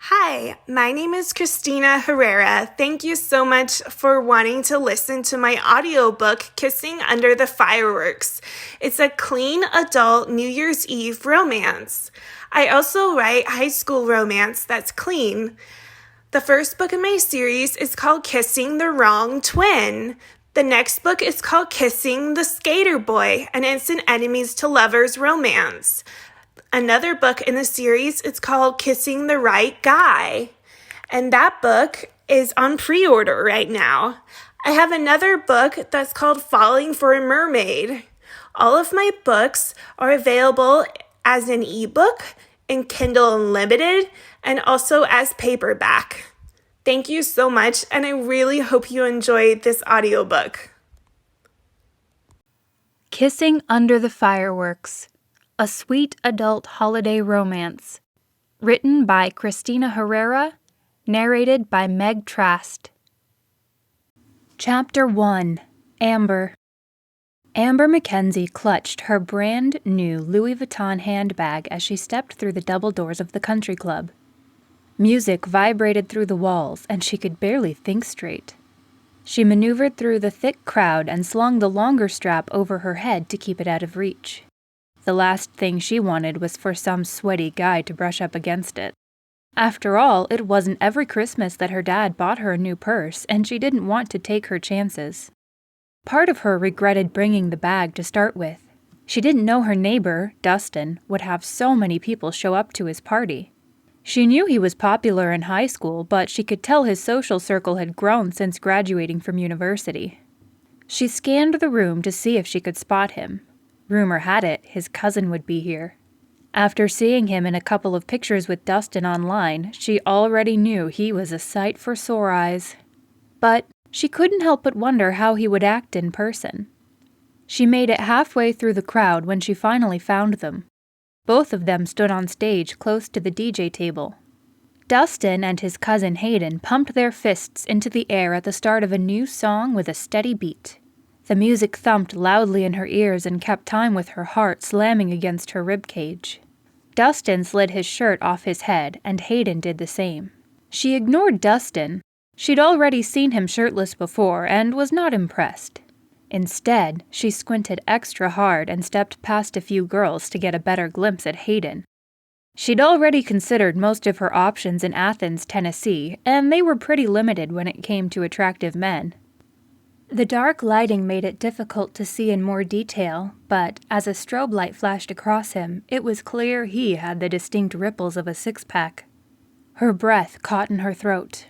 Hi, my name is Christina Herrera. Thank you so much for wanting to listen to my audiobook, Kissing Under the Fireworks. It's a clean adult New Year's Eve romance. I also write high school romance that's clean. The first book in my series is called Kissing the Wrong Twin. The next book is called Kissing the Skater Boy, an instant enemies to lovers romance. Another book in the series is called Kissing the Right Guy, and that book is on pre-order right now. I have another book that's called Falling for a Mermaid. All of my books are available as an ebook, in Kindle Unlimited, and also as paperback. Thank you so much, and I really hope you enjoyed this audiobook. Kissing Under the Fireworks, a sweet adult holiday romance. Written by Christina Herrera, narrated by Meg Trask. Chapter 1. Amber. Amber Mackenzie clutched her brand new Louis Vuitton handbag as she stepped through the double doors of the country club. Music vibrated through the walls, and she could barely think straight. She maneuvered through the thick crowd and slung the longer strap over her head to keep it out of reach. The last thing she wanted was for some sweaty guy to brush up against it. After all, it wasn't every Christmas that her dad bought her a new purse, and she didn't want to take her chances. Part of her regretted bringing the bag to start with. She didn't know her neighbor, Dustin, would have so many people show up to his party. She knew he was popular in high school, but she could tell his social circle had grown since graduating from university. She scanned the room to see if she could spot him. Rumor had it his cousin would be here. After seeing him in a couple of pictures with Dustin online, she already knew he was a sight for sore eyes. But she couldn't help but wonder how he would act in person. She made it halfway through the crowd when she finally found them. Both of them stood on stage close to the DJ table. Dustin and his cousin Hayden pumped their fists into the air at the start of a new song with a steady beat. The music thumped loudly in her ears and kept time with her heart slamming against her ribcage. Dustin slid his shirt off his head, and Hayden did the same. She ignored Dustin. She'd already seen him shirtless before and was not impressed. Instead, she squinted extra hard and stepped past a few girls to get a better glimpse at Hayden. She'd already considered most of her options in Athens, Tennessee, and they were pretty limited when it came to attractive men. The dark lighting made it difficult to see in more detail, but as a strobe light flashed across him, it was clear he had the distinct ripples of a six-pack. Her breath caught in her throat.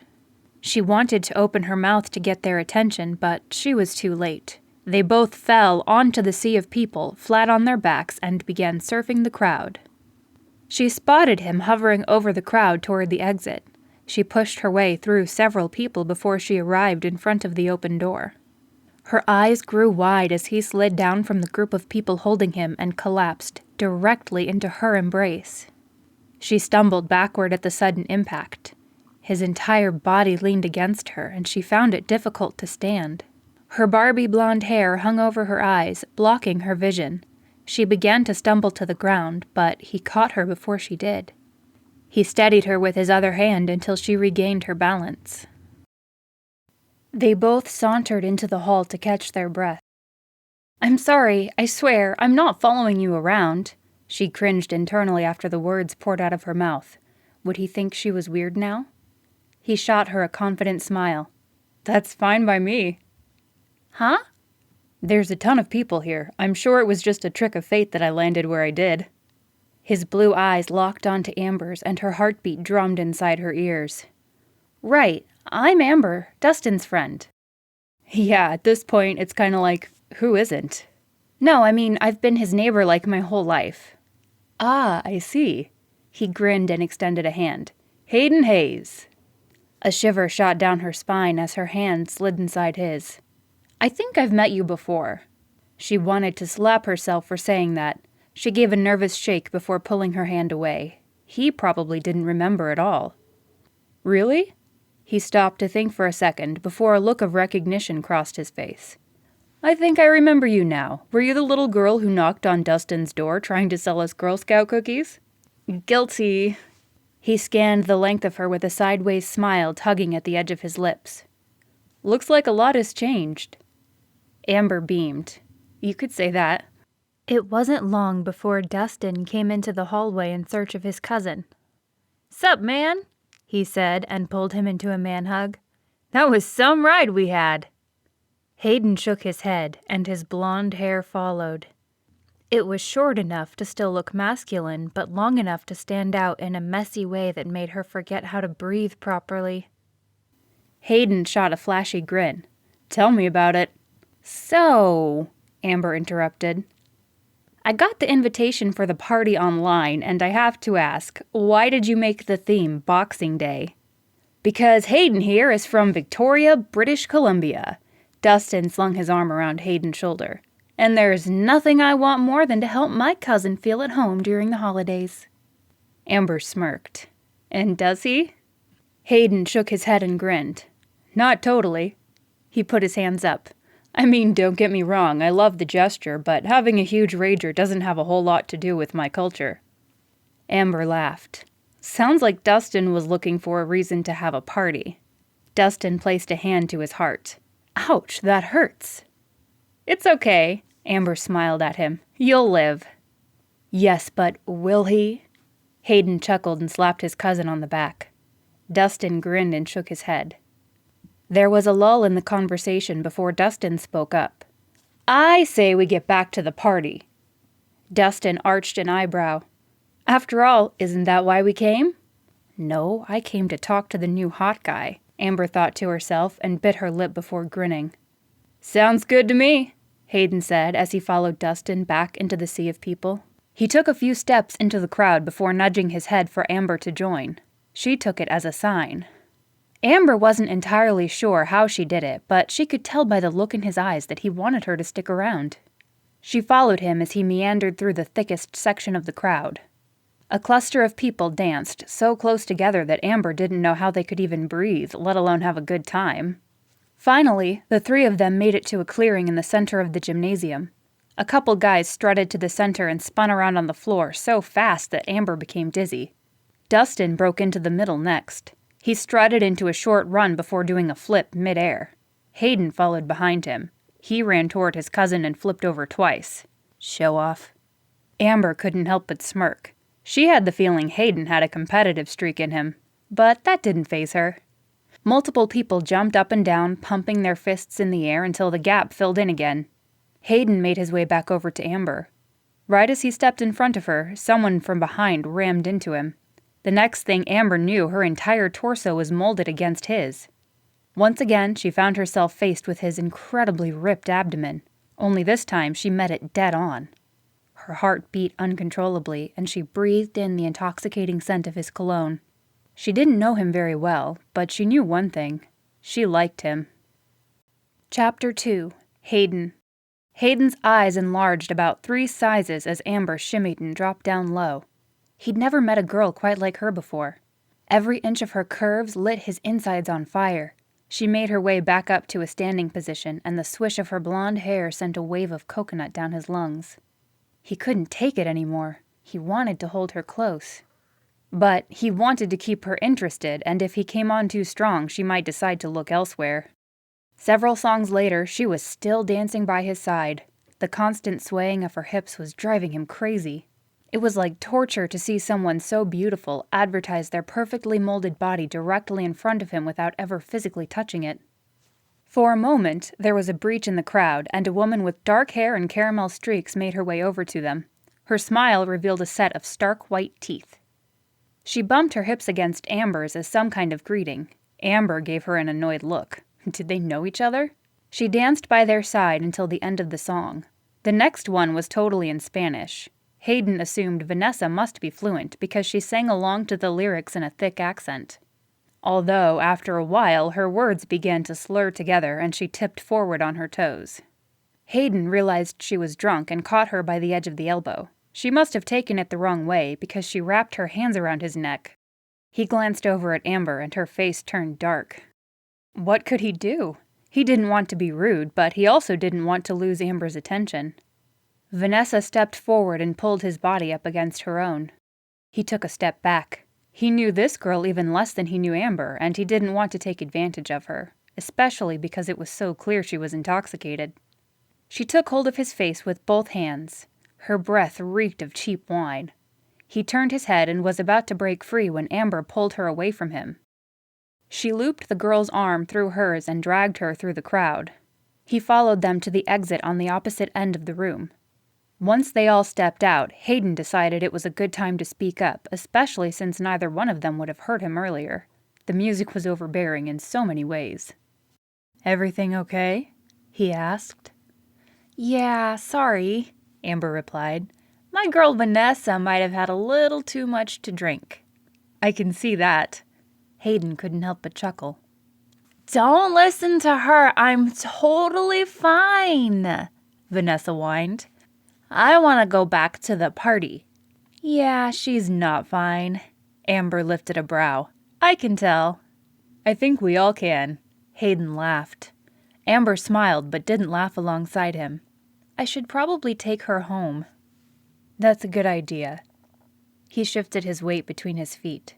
She wanted to open her mouth to get their attention, but she was too late. They both fell onto the sea of people, flat on their backs, and began surfing the crowd. She spotted him hovering over the crowd toward the exit. She pushed her way through several people before she arrived in front of the open door. Her eyes grew wide as he slid down from the group of people holding him and collapsed directly into her embrace. She stumbled backward at the sudden impact. His entire body leaned against her, and she found it difficult to stand. Her Barbie blonde hair hung over her eyes, blocking her vision. She began to stumble to the ground, but he caught her before she did. He steadied her with his other hand until she regained her balance. They both sauntered into the hall to catch their breath. "I'm sorry, I swear, I'm not following you around." She cringed internally after the words poured out of her mouth. Would he think she was weird now? He shot her a confident smile. "That's fine by me." "Huh?" "There's a ton of people here. I'm sure it was just a trick of fate that I landed where I did." His blue eyes locked onto Amber's, and her heartbeat drummed inside her ears. "Right. I'm Amber, Dustin's friend." "Yeah, at this point, it's kind of like, who isn't?" "No, I mean, I've been his neighbor like my whole life." "Ah, I see." He grinned and extended a hand. "Hayden Hayes." A shiver shot down her spine as her hand slid inside his. "I think I've met you before." She wanted to slap herself for saying that. She gave a nervous shake before pulling her hand away. He probably didn't remember at all. "Really?" He stopped to think for a second before a look of recognition crossed his face. "I think I remember you now. Were you the little girl who knocked on Dustin's door trying to sell us Girl Scout cookies?" "Guilty." He scanned the length of her with a sideways smile tugging at the edge of his lips. "Looks like a lot has changed." Amber beamed. "You could say that." It wasn't long before Dustin came into the hallway in search of his cousin. "Sup, man?" he said, and pulled him into a man-hug. "That was some ride we had." Hayden shook his head, and his blonde hair followed. It was short enough to still look masculine, but long enough to stand out in a messy way that made her forget how to breathe properly. Hayden shot a flashy grin. "Tell me about it." "So," Amber interrupted, "I got the invitation for the party online, and I have to ask, why did you make the theme Boxing Day?" "Because Hayden here is from Victoria, British Columbia." Dustin slung his arm around Hayden's shoulder. "And there's nothing I want more than to help my cousin feel at home during the holidays." Amber smirked. "And does he?" Hayden shook his head and grinned. "Not totally." He put his hands up. "I mean, don't get me wrong, I love the gesture, but having a huge rager doesn't have a whole lot to do with my culture." Amber laughed. "Sounds like Dustin was looking for a reason to have a party." Dustin placed a hand to his heart. "Ouch, that hurts." "It's okay," Amber smiled at him. "You'll live." "Yes, but will he?" Hayden chuckled and slapped his cousin on the back. Dustin grinned and shook his head. There was a lull in the conversation before Dustin spoke up. "I say we get back to the party." Dustin arched an eyebrow. "After all, isn't that why we came?" "No, I came to talk to the new hot guy," Amber thought to herself and bit her lip before grinning. "Sounds good to me," Hayden said as he followed Dustin back into the sea of people. He took a few steps into the crowd before nudging his head for Amber to join. She took it as a sign. Amber wasn't entirely sure how she did it, but she could tell by the look in his eyes that he wanted her to stick around. She followed him as he meandered through the thickest section of the crowd. A cluster of people danced, so close together that Amber didn't know how they could even breathe, let alone have a good time. Finally, the three of them made it to a clearing in the center of the gymnasium. A couple guys strutted to the center and spun around on the floor so fast that Amber became dizzy. Dustin broke into the middle next. He strutted into a short run before doing a flip mid-air. Hayden followed behind him. He ran toward his cousin and flipped over twice. Show off. Amber couldn't help but smirk. She had the feeling Hayden had a competitive streak in him, but that didn't faze her. Multiple people jumped up and down, pumping their fists in the air until the gap filled in again. Hayden made his way back over to Amber. Right as he stepped in front of her, someone from behind rammed into him. The next thing Amber knew, her entire torso was molded against his. Once again, she found herself faced with his incredibly ripped abdomen, only this time she met it dead on. Her heart beat uncontrollably, and she breathed in the intoxicating scent of his cologne. She didn't know him very well, but she knew one thing. She liked him. Chapter 2. Hayden. Hayden's eyes enlarged about 3 sizes as Amber shimmied and dropped down low. He'd never met a girl quite like her before. Every inch of her curves lit his insides on fire. She made her way back up to a standing position, and the swish of her blonde hair sent a wave of coconut down his lungs. He couldn't take it anymore. He wanted to hold her close. But he wanted to keep her interested, and if he came on too strong, she might decide to look elsewhere. Several songs later, she was still dancing by his side. The constant swaying of her hips was driving him crazy. It was like torture to see someone so beautiful advertise their perfectly molded body directly in front of him without ever physically touching it. For a moment, there was a breach in the crowd, and a woman with dark hair and caramel streaks made her way over to them. Her smile revealed a set of stark white teeth. She bumped her hips against Amber's as some kind of greeting. Amber gave her an annoyed look. Did they know each other? She danced by their side until the end of the song. The next one was totally in Spanish. Hayden assumed Vanessa must be fluent because she sang along to the lyrics in a thick accent. Although, after a while, her words began to slur together and she tipped forward on her toes. Hayden realized she was drunk and caught her by the edge of the elbow. She must have taken it the wrong way because she wrapped her hands around his neck. He glanced over at Amber and her face turned dark. What could he do? He didn't want to be rude, but he also didn't want to lose Amber's attention. Vanessa stepped forward and pulled his body up against her own. He took a step back. He knew this girl even less than he knew Amber, and he didn't want to take advantage of her, especially because it was so clear she was intoxicated. She took hold of his face with both hands. Her breath reeked of cheap wine. He turned his head and was about to break free when Amber pulled her away from him. She looped the girl's arm through hers and dragged her through the crowd. He followed them to the exit on the opposite end of the room. Once they all stepped out, Hayden decided it was a good time to speak up, especially since neither one of them would have heard him earlier. The music was overbearing in so many ways. "Everything okay?" he asked. "Yeah, sorry," Amber replied. "My girl Vanessa might have had a little too much to drink." "I can see that." Hayden couldn't help but chuckle. "Don't listen to her. I'm totally fine," Vanessa whined. "I want to go back to the party." "Yeah, she's not fine." Amber lifted a brow. "I can tell." "I think we all can." Hayden laughed. Amber smiled but didn't laugh alongside him. "I should probably take her home." "That's a good idea." He shifted his weight between his feet.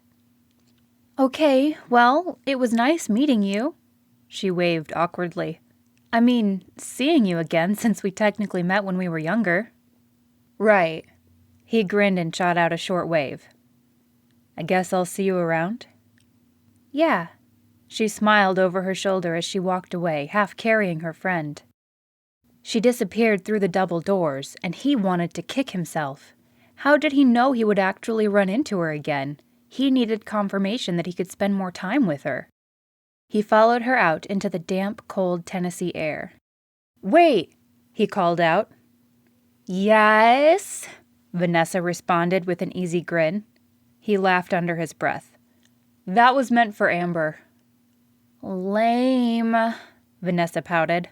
"Okay, well, it was nice meeting you." She waved awkwardly. "I mean, seeing you again since we technically met when we were younger." "Right." He grinned and shot out a short wave. "I guess I'll see you around?" "Yeah." She smiled over her shoulder as she walked away, half carrying her friend. She disappeared through the double doors, and he wanted to kick himself. How did he know he would actually run into her again? He needed confirmation that he could spend more time with her. He followed her out into the damp, cold Tennessee air. "Wait!" he called out. "Yes?" Vanessa responded with an easy grin. He laughed under his breath. "That was meant for Amber." "Lame," Vanessa pouted.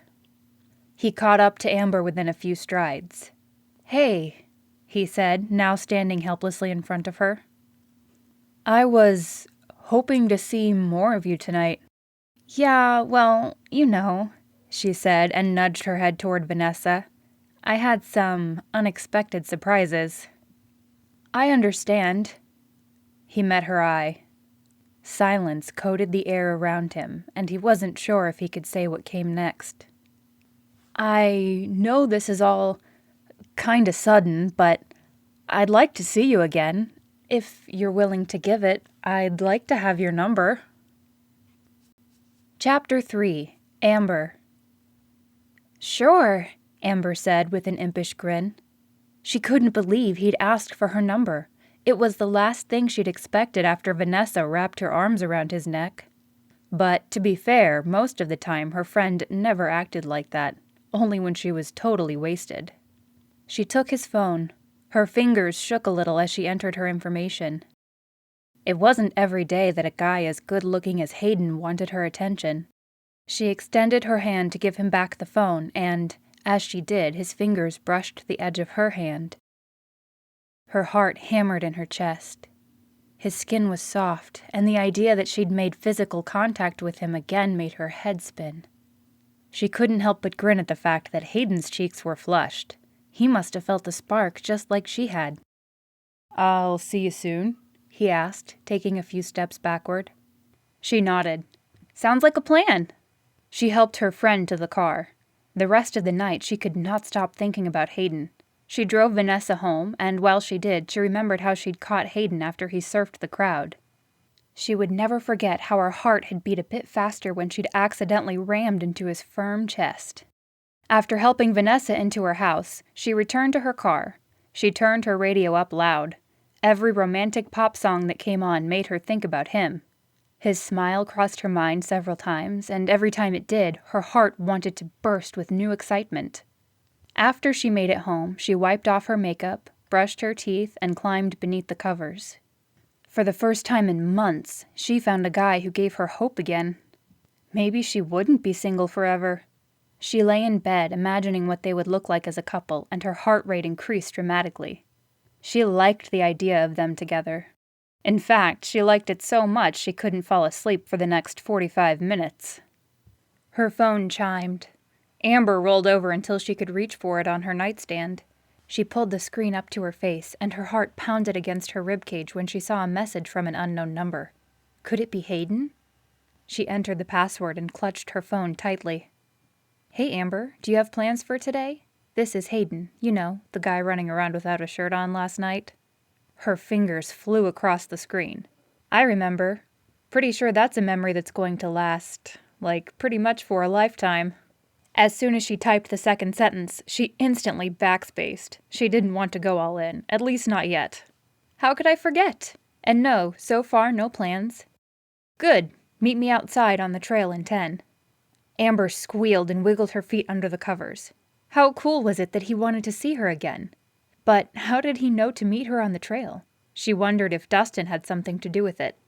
He caught up to Amber within a few strides. "Hey," he said, now standing helplessly in front of her. "I was hoping to see more of you tonight." "Yeah, well, you know," she said and nudged her head toward Vanessa. "I had some unexpected surprises." "I understand." He met her eye. Silence coated the air around him, and he wasn't sure if he could say what came next. "I know this is all kinda sudden, but I'd like to see you again. If you're willing to give it, I'd like to have your number." Chapter 3. Amber. "Sure," Amber said with an impish grin. She couldn't believe he'd asked for her number. It was the last thing she'd expected after Vanessa wrapped her arms around his neck. But, to be fair, most of the time her friend never acted like that, only when she was totally wasted. She took his phone. Her fingers shook a little as she entered her information. It wasn't every day that a guy as good-looking as Hayden wanted her attention. She extended her hand to give him back the phone, and, as she did, his fingers brushed the edge of her hand. Her heart hammered in her chest. His skin was soft, and the idea that she'd made physical contact with him again made her head spin. She couldn't help but grin at the fact that Hayden's cheeks were flushed. He must have felt a spark just like she had. "I'll see you soon?" he asked, taking a few steps backward. She nodded. "Sounds like a plan." She helped her friend to the car. The rest of the night she could not stop thinking about Hayden. She drove Vanessa home, and while she did, she remembered how she'd caught Hayden after he surfed the crowd. She would never forget how her heart had beat a bit faster when she'd accidentally rammed into his firm chest. After helping Vanessa into her house, she returned to her car. She turned her radio up loud. Every romantic pop song that came on made her think about him. His smile crossed her mind several times, and every time it did, her heart wanted to burst with new excitement. After she made it home, she wiped off her makeup, brushed her teeth, and climbed beneath the covers. For the first time in months, she found a guy who gave her hope again. Maybe she wouldn't be single forever. She lay in bed, imagining what they would look like as a couple, and her heart rate increased dramatically. She liked the idea of them together. In fact, she liked it so much she couldn't fall asleep for the next 45 minutes. Her phone chimed. Amber rolled over until she could reach for it on her nightstand. She pulled the screen up to her face, and her heart pounded against her ribcage when she saw a message from an unknown number. Could it be Hayden? She entered the password and clutched her phone tightly. "Hey, Amber, do you have plans for today? This is Hayden, you know, the guy running around without a shirt on last night." Her fingers flew across the screen. "I remember. Pretty sure that's a memory that's going to last, pretty much for a lifetime." As soon as she typed the second sentence, she instantly backspaced. She didn't want to go all in, at least not yet. "How could I forget? And no, so far no plans." "Good. Meet me outside on the trail in 10. Amber squealed and wiggled her feet under the covers. How cool was it that he wanted to see her again? But how did he know to meet her on the trail? She wondered if Dustin had something to do with it.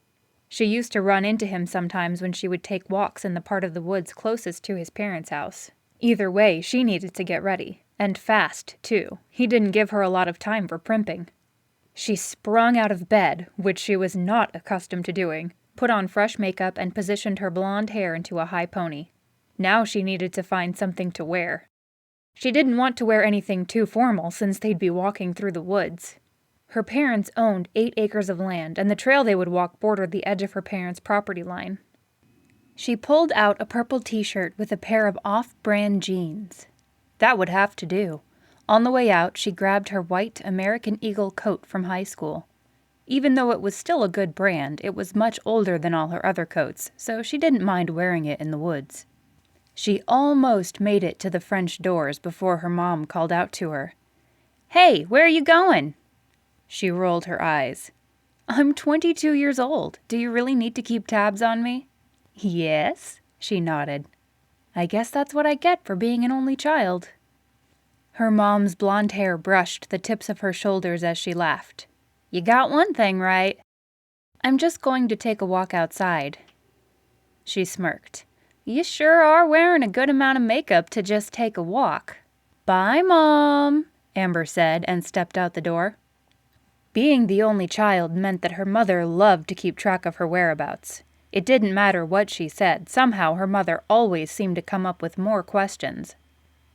She used to run into him sometimes when she would take walks in the part of the woods closest to his parents' house. Either way, she needed to get ready. And fast, too. He didn't give her a lot of time for primping. She sprung out of bed, which she was not accustomed to doing, put on fresh makeup, and positioned her blonde hair into a high pony. Now she needed to find something to wear. She didn't want to wear anything too formal since they'd be walking through the woods. Her parents owned 8 acres of land, and the trail they would walk bordered the edge of her parents' property line. She pulled out a purple t-shirt with a pair of off-brand jeans. That would have to do. On the way out, she grabbed her white American Eagle coat from high school. Even though it was still a good brand, it was much older than all her other coats, so she didn't mind wearing it in the woods. She almost made it to the French doors before her mom called out to her. "Hey, where are you going?" She rolled her eyes. "I'm 22 years old. Do you really need to keep tabs on me?" "Yes," she nodded. "I guess that's what I get for being an only child." Her mom's blonde hair brushed the tips of her shoulders as she laughed. "You got one thing right." "I'm just going to take a walk outside." She smirked. "You sure are wearing a good amount of makeup to just take a walk." "Bye, Mom," Amber said and stepped out the door. Being the only child meant that her mother loved to keep track of her whereabouts. It didn't matter what she said, somehow her mother always seemed to come up with more questions.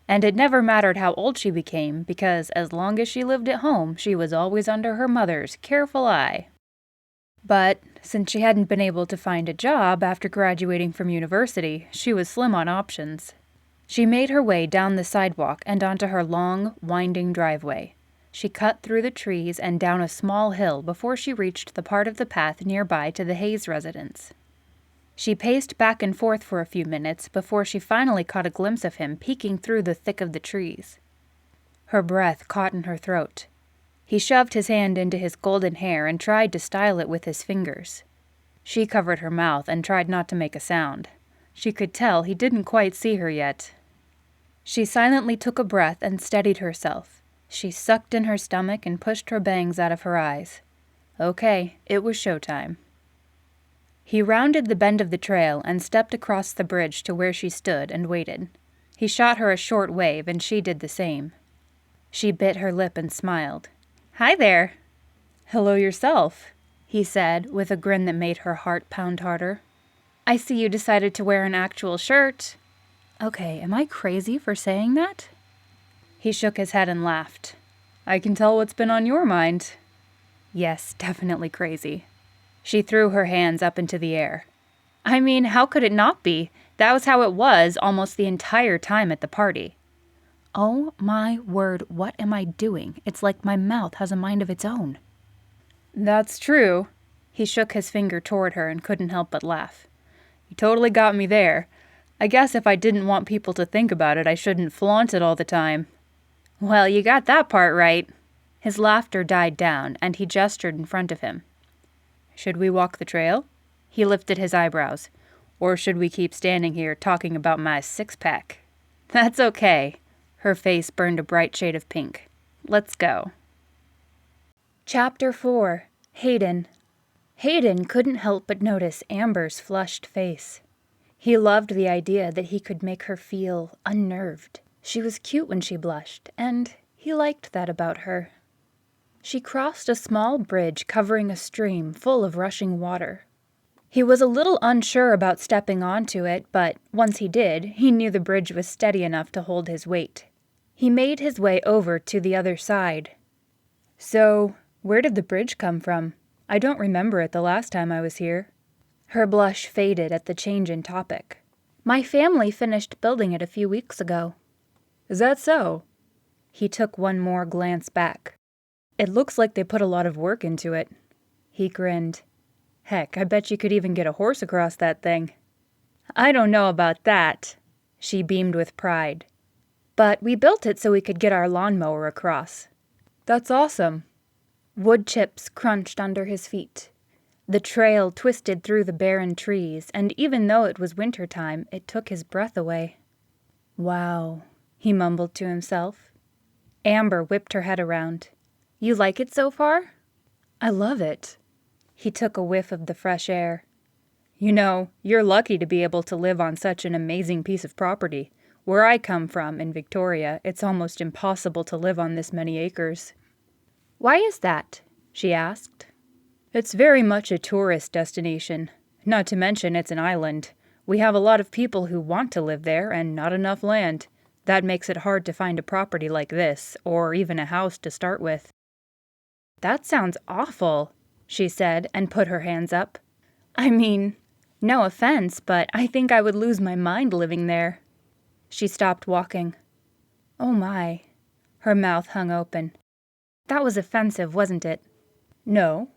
And it never mattered how old she became, because as long as she lived at home, she was always under her mother's careful eye. But since she hadn't been able to find a job after graduating from university, she was slim on options. She made her way down the sidewalk and onto her long, winding driveway. She cut through the trees and down a small hill before she reached the part of the path nearby to the Hayes residence. She paced back and forth for a few minutes before she finally caught a glimpse of him peeking through the thick of the trees. Her breath caught in her throat. He shoved his hand into his golden hair and tried to style it with his fingers. She covered her mouth and tried not to make a sound. She could tell he didn't quite see her yet. She silently took a breath and steadied herself. She sucked in her stomach and pushed her bangs out of her eyes. Okay, it was showtime. He rounded the bend of the trail and stepped across the bridge to where she stood and waited. He shot her a short wave, and she did the same. She bit her lip and smiled. "Hi there." "Hello yourself," he said, with a grin that made her heart pound harder. "I see you decided to wear an actual shirt." Okay, am I crazy for saying that? He shook his head and laughed. "I can tell what's been on your mind." Yes, definitely crazy. She threw her hands up into the air. I mean, how could it not be? That was how it was almost the entire time at the party. Oh my word, what am I doing? It's like my mouth has a mind of its own. That's true. He shook his finger toward her and couldn't help but laugh. You totally got me there. I guess if I didn't want people to think about it, I shouldn't flaunt it all the time. Well, you got that part right. His laughter died down, and he gestured in front of him. Should we walk the trail? He lifted his eyebrows. Or should we keep standing here talking about my six-pack? That's okay. Her face burned a bright shade of pink. Let's go. Chapter 4. Hayden. Hayden couldn't help but notice Amber's flushed face. He loved the idea that he could make her feel unnerved. She was cute when she blushed, and he liked that about her. She crossed a small bridge covering a stream full of rushing water. He was a little unsure about stepping onto it, but once he did, he knew the bridge was steady enough to hold his weight. He made his way over to the other side. So, where did the bridge come from? I don't remember it the last time I was here. Her blush faded at the change in topic. My family finished building it a few weeks ago. Is that so? He took one more glance back. It looks like they put a lot of work into it. He grinned. Heck, I bet you could even get a horse across that thing. I don't know about that. She beamed with pride. But we built it so we could get our lawnmower across. That's awesome. Wood chips crunched under his feet. The trail twisted through the barren trees, and even though it was winter time, it took his breath away. Wow, he mumbled to himself. Amber whipped her head around. You like it so far? I love it. He took a whiff of the fresh air. You know, you're lucky to be able to live on such an amazing piece of property. Where I come from, in Victoria, it's almost impossible to live on this many acres. Why is that? She asked. It's very much a tourist destination. Not to mention it's an island. We have a lot of people who want to live there and not enough land. That makes it hard to find a property like this, or even a house to start with. That sounds awful, she said and put her hands up. I mean, no offense, but I think I would lose my mind living there. She stopped walking. Oh my. Her mouth hung open. That was offensive, wasn't it? No.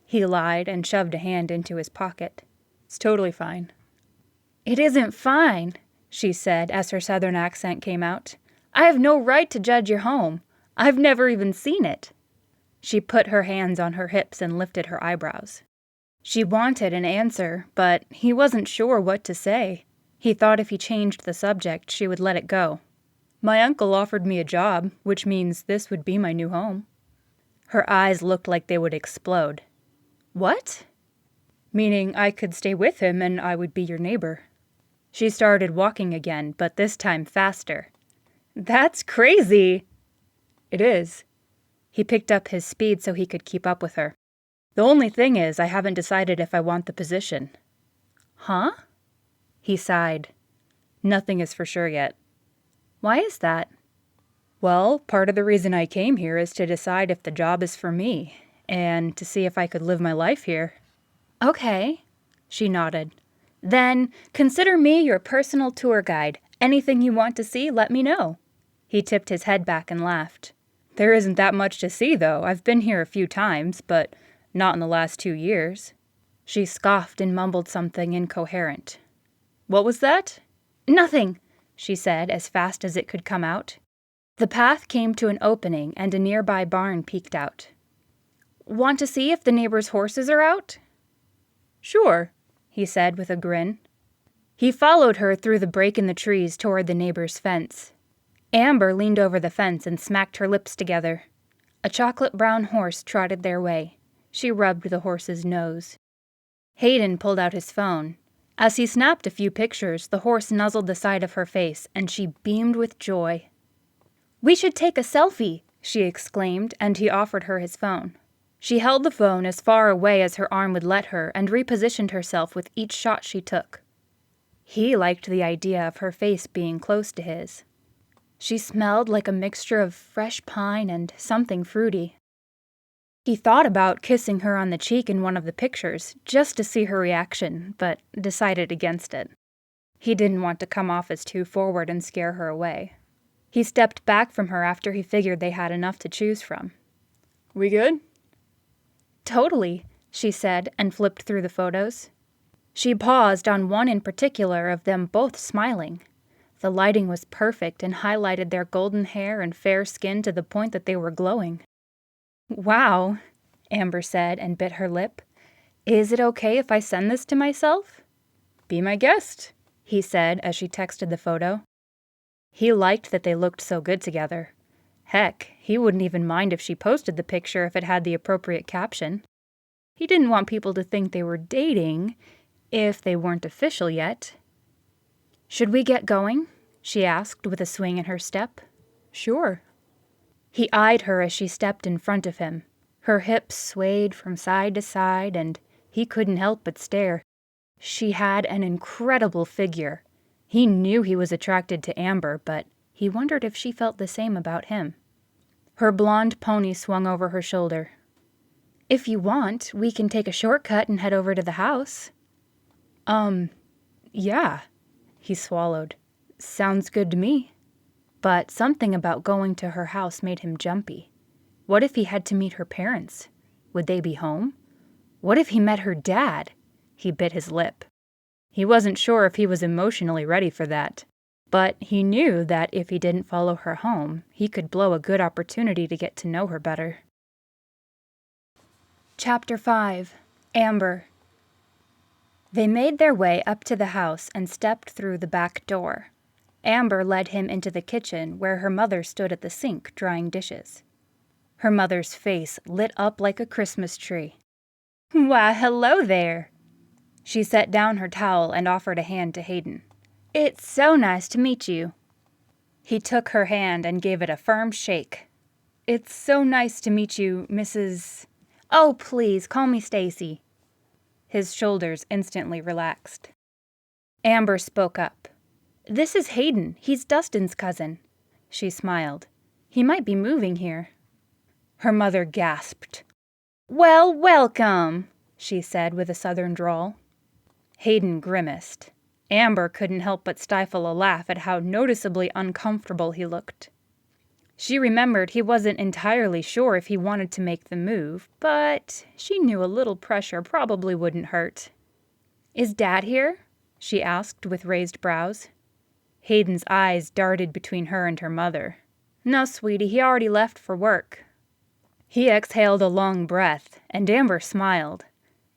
He lied and shoved a hand into his pocket. It's totally fine. It isn't fine, she said as her southern accent came out. I have no right to judge your home. I've never even seen it. She put her hands on her hips and lifted her eyebrows. She wanted an answer, but he wasn't sure what to say. He thought if he changed the subject, she would let it go. My uncle offered me a job, which means this would be my new home. Her eyes looked like they would explode. What? Meaning I could stay with him and I would be your neighbor. She started walking again, but this time faster. That's crazy! It is. He picked up his speed so he could keep up with her. The only thing is, I haven't decided if I want the position. Huh? He sighed. Nothing is for sure yet. Why is that? Well, part of the reason I came here is to decide if the job is for me, and to see if I could live my life here. Okay, she nodded. Then consider me your personal tour guide. Anything you want to see, let me know. He tipped his head back and laughed. There isn't that much to see, though. I've been here a few times, but not in the last 2 years. She scoffed and mumbled something incoherent. What was that? Nothing, she said as fast as it could come out. The path came to an opening and a nearby barn peeked out. Want to see if the neighbor's horses are out? Sure, he said with a grin. He followed her through the break in the trees toward the neighbor's fence. Amber leaned over the fence and smacked her lips together. A chocolate-brown horse trotted their way. She rubbed the horse's nose. Hayden pulled out his phone. As he snapped a few pictures, the horse nuzzled the side of her face, and she beamed with joy. We should take a selfie, she exclaimed, and he offered her his phone. She held the phone as far away as her arm would let her and repositioned herself with each shot she took. He liked the idea of her face being close to his. She smelled like a mixture of fresh pine and something fruity. He thought about kissing her on the cheek in one of the pictures, just to see her reaction, but decided against it. He didn't want to come off as too forward and scare her away. He stepped back from her after he figured they had enough to choose from. We good? Totally, she said, and flipped through the photos. She paused on one in particular of them both smiling. The lighting was perfect and highlighted their golden hair and fair skin to the point that they were glowing. Wow, Amber said and bit her lip. Is it okay if I send this to myself? Be my guest, he said as she texted the photo. He liked that they looked so good together. Heck, he wouldn't even mind if she posted the picture if it had the appropriate caption. He didn't want people to think they were dating, if they weren't official yet. Should we get going? She asked with a swing in her step. Sure. He eyed her as she stepped in front of him. Her hips swayed from side to side, and he couldn't help but stare. She had an incredible figure. He knew he was attracted to Amber, but he He wondered if she felt the same about him. Her blonde pony swung over her shoulder. "If you want, we can take a shortcut and head over to the house." Yeah," he swallowed. "Sounds good to me." But something about going to her house made him jumpy. What if he had to meet her parents? Would they be home? What if he met her dad? He bit his lip. He wasn't sure if he was emotionally ready for that. But he knew that if he didn't follow her home, he could blow a good opportunity to get to know her better. Chapter 5. Amber. They made their way up to the house and stepped through the back door. Amber led him into the kitchen where her mother stood at the sink drying dishes. Her mother's face lit up like a Christmas tree. "Why, hello there." She set down her towel and offered a hand to Hayden. "It's so nice to meet you." He took her hand and gave it a firm shake. "It's so nice to meet you, Mrs. Oh, please, call me Stacy." His shoulders instantly relaxed. Amber spoke up. "This is Hayden. He's Dustin's cousin." She smiled. "He might be moving here." Her mother gasped. "Well, welcome," she said with a southern drawl. Hayden grimaced. Amber couldn't help but stifle a laugh at how noticeably uncomfortable he looked. She remembered he wasn't entirely sure if he wanted to make the move, but she knew a little pressure probably wouldn't hurt. "Is Dad here?" she asked with raised brows. Hayden's eyes darted between her and her mother. "No, sweetie, he already left for work." He exhaled a long breath, and Amber smiled.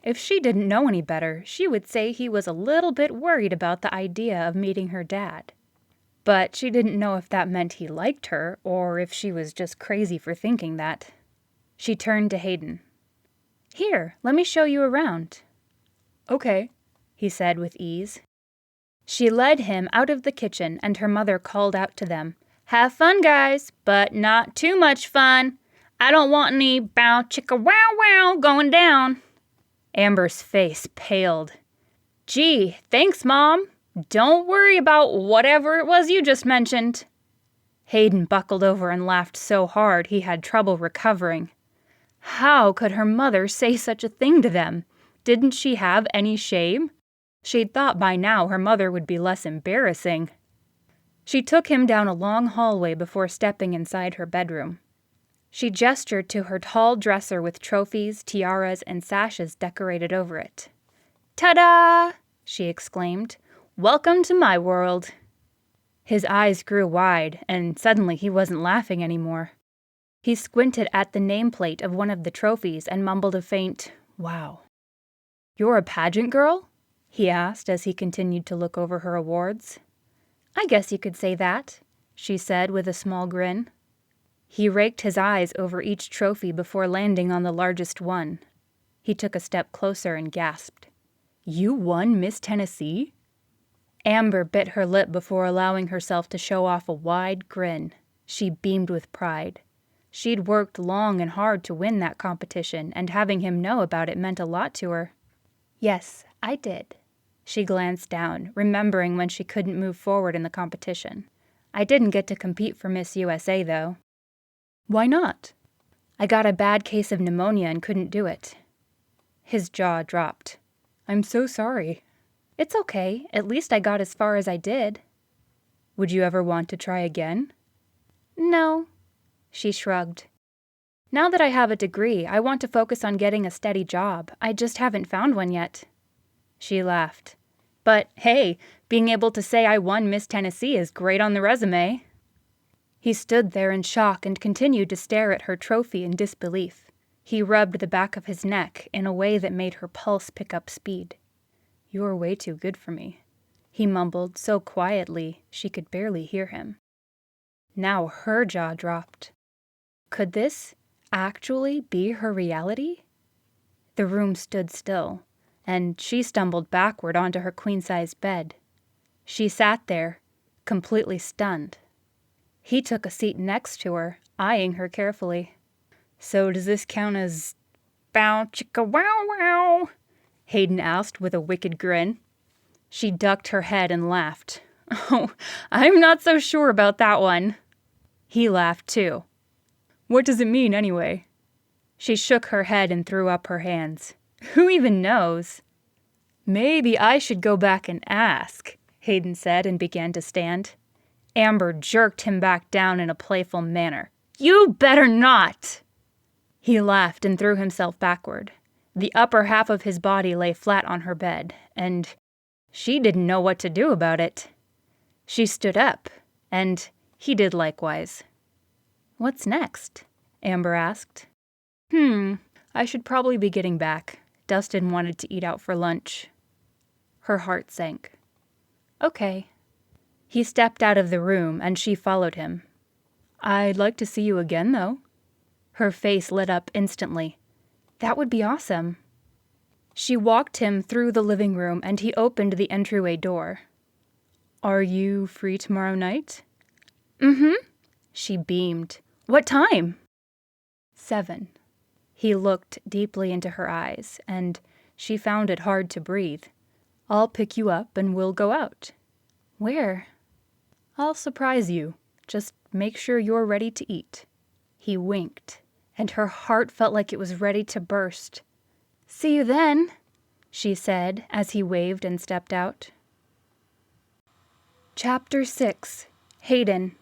If she didn't know any better, she would say he was a little bit worried about the idea of meeting her dad. But she didn't know if that meant he liked her, or if she was just crazy for thinking that. She turned to Hayden. "Here, let me show you around." "Okay," he said with ease. She led him out of the kitchen, and her mother called out to them, "Have fun, guys, but not too much fun. I don't want any bow chicka wow wow going down." Amber's face paled. "Gee, thanks, Mom. Don't worry about whatever it was you just mentioned." Hayden buckled over and laughed so hard he had trouble recovering. How could her mother say such a thing to them? Didn't she have any shame? She'd thought by now her mother would be less embarrassing. She took him down a long hallway before stepping inside her bedroom. She gestured to her tall dresser with trophies, tiaras, and sashes decorated over it. "Ta-da!" she exclaimed. "Welcome to my world." His eyes grew wide, and suddenly he wasn't laughing anymore. He squinted at the nameplate of one of the trophies and mumbled a faint, "Wow." "You're a pageant girl?" he asked as he continued to look over her awards. "I guess you could say that," she said with a small grin. He raked his eyes over each trophy before landing on the largest one. He took a step closer and gasped. "You won Miss Tennesse?" Amber bit her lip before allowing herself to show off a wide grin. She beamed with pride. She'd worked long and hard to win that competition, and having him know about it meant a lot to her. "Yes, I did." She glanced down, remembering when she couldn't move forward in the competition. "I didn't get to compete for Miss USA, though." "Why not?" "I got a bad case of pneumonia and couldn't do it." His jaw dropped. "I'm so sorry." "It's okay. At least I got as far as I did." "Would you ever want to try again?" "No." She shrugged. "Now that I have a degree, I want to focus on getting a steady job. I just haven't found one yet." She laughed. "But hey, being able to say I won Miss Tennesse is great on the resume." He stood there in shock and continued to stare at her trophy in disbelief. He rubbed the back of his neck in a way that made her pulse pick up speed. "You're way too good for me," he mumbled so quietly she could barely hear him. Now her jaw dropped. Could this actually be her reality? The room stood still, and she stumbled backward onto her queen-size bed. She sat there, completely stunned. He took a seat next to her, eyeing her carefully. "So does this count as bow chicka wow wow?" Hayden asked with a wicked grin. She ducked her head and laughed. Oh, I'm not so sure about that one. He laughed too. What does it mean anyway? She shook her head and threw up her hands. Who even knows? Maybe I should go back and ask, Hayden said and began to stand. Amber jerked him back down in a playful manner. You better not! He laughed and threw himself backward. The upper half of his body lay flat on her bed, and she didn't know what to do about it. She stood up, and he did likewise. What's next? Amber asked. I should probably be getting back. Dustin wanted to eat out for lunch. Her heart sank. Okay. He stepped out of the room, and she followed him. I'd like to see you again, though. Her face lit up instantly. That would be awesome. She walked him through the living room, and he opened the entryway door. Are you free tomorrow night? Mm-hmm. She beamed. What time? 7. He looked deeply into her eyes, and she found it hard to breathe. I'll pick you up and we'll go out. Where? I'll surprise you. Just make sure you're ready to eat. He winked, and her heart felt like it was ready to burst. See you then, she said as he waved and stepped out. Chapter 6. Hayden.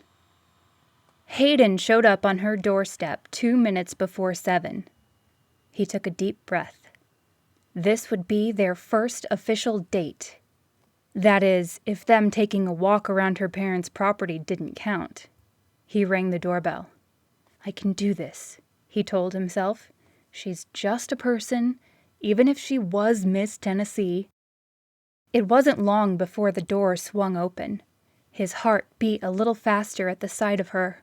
Hayden showed up on her doorstep 2 minutes before 7. He took a deep breath. This would be their first official date. That is, if them taking a walk around her parents' property didn't count. He rang the doorbell. I can do this, he told himself. She's just a person, even if she was Miss Tennesse. It wasn't long before the door swung open. His heart beat a little faster at the sight of her.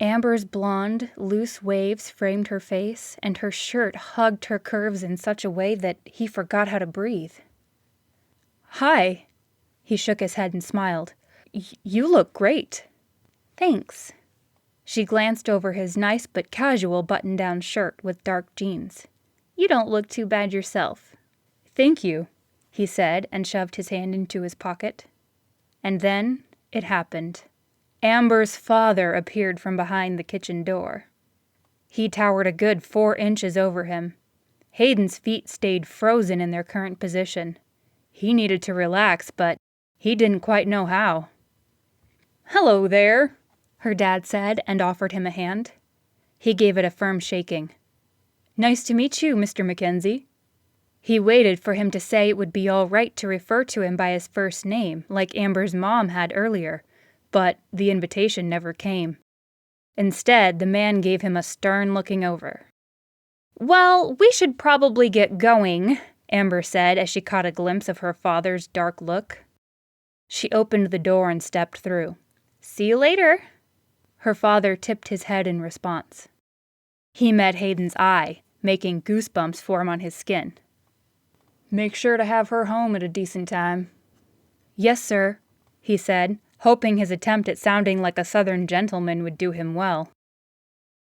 Amber's blonde, loose waves framed her face, and her shirt hugged her curves in such a way that he forgot how to breathe. Hi. He shook his head and smiled. You look great. Thanks. She glanced over his nice but casual button-down shirt with dark jeans. You don't look too bad yourself. Thank you, he said and shoved his hand into his pocket. And then it happened. Amber's father appeared from behind the kitchen door. He towered a good 4 inches over him. Hayden's feet stayed frozen in their current position. He needed to relax, but he didn't quite know how. Hello there, her dad said and offered him a hand. He gave it a firm shaking. Nice to meet you, Mr. Mackenzie. He waited for him to say it would be all right to refer to him by his first name, like Amber's mom had earlier. But the invitation never came. Instead, the man gave him a stern looking over. Well, we should probably get going, Amber said as she caught a glimpse of her father's dark look. She opened the door and stepped through. See you later. Her father tipped his head in response. He met Hayden's eye, making goosebumps form on his skin. Make sure to have her home at a decent time. Yes, sir, he said, hoping his attempt at sounding like a Southern gentleman would do him well.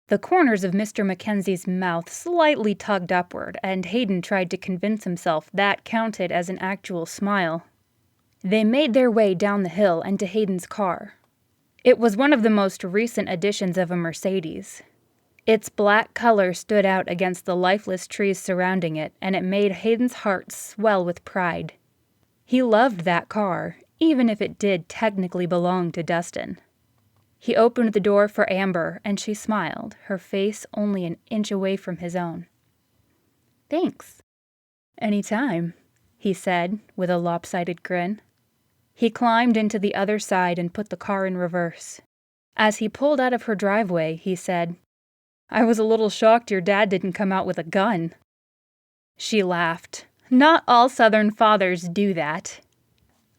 The corners of Mr. Mackenzie's mouth slightly tugged upward, and Hayden tried to convince himself that counted as an actual smile. They made their way down the hill and to Hayden's car. It was one of the most recent editions of a Mercedes. Its black color stood out against the lifeless trees surrounding it, and it made Hayden's heart swell with pride. He loved that car, even if it did technically belong to Dustin. He opened the door for Amber, and she smiled, her face only an inch away from his own. Thanks. Anytime, he said, with a lopsided grin. He climbed into the other side and put the car in reverse. As he pulled out of her driveway, he said, I was a little shocked your dad didn't come out with a gun. She laughed. Not all Southern fathers do that.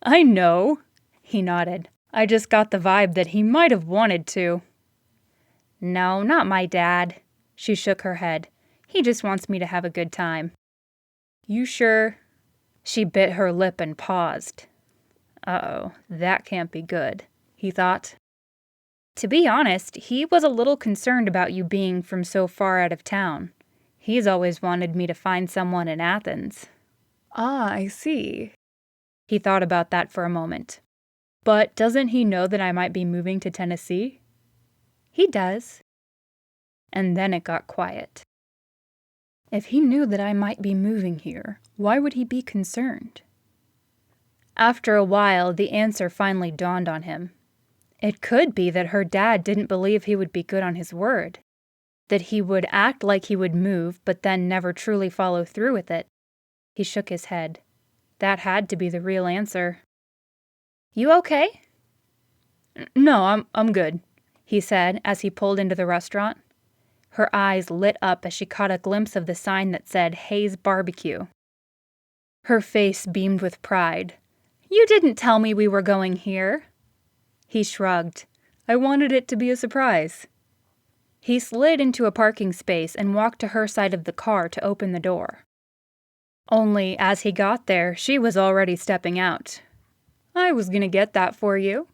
I know, he nodded. I just got the vibe that he might have wanted to. No, not my dad. She shook her head. He just wants me to have a good time. You sure? She bit her lip and paused. Uh-oh, that can't be good, he thought. To be honest, he was a little concerned about you being from so far out of town. He's always wanted me to find someone in Athens. Ah, I see. He thought about that for a moment. But doesn't he know that I might be moving to Tennessee? He does. And then it got quiet. If he knew that I might be moving here, why would he be concerned? After a while, the answer finally dawned on him. It could be that her dad didn't believe he would be good on his word, that he would act like he would move but then never truly follow through with it. He shook his head. That had to be the real answer. You okay? No, I'm good, he said as he pulled into the restaurant. Her eyes lit up as she caught a glimpse of the sign that said Hayes Barbecue. Her face beamed with pride. You didn't tell me we were going here. He shrugged. I wanted it to be a surprise. He slid into a parking space and walked to her side of the car to open the door. Only, as he got there, she was already stepping out. I was gonna get that for you,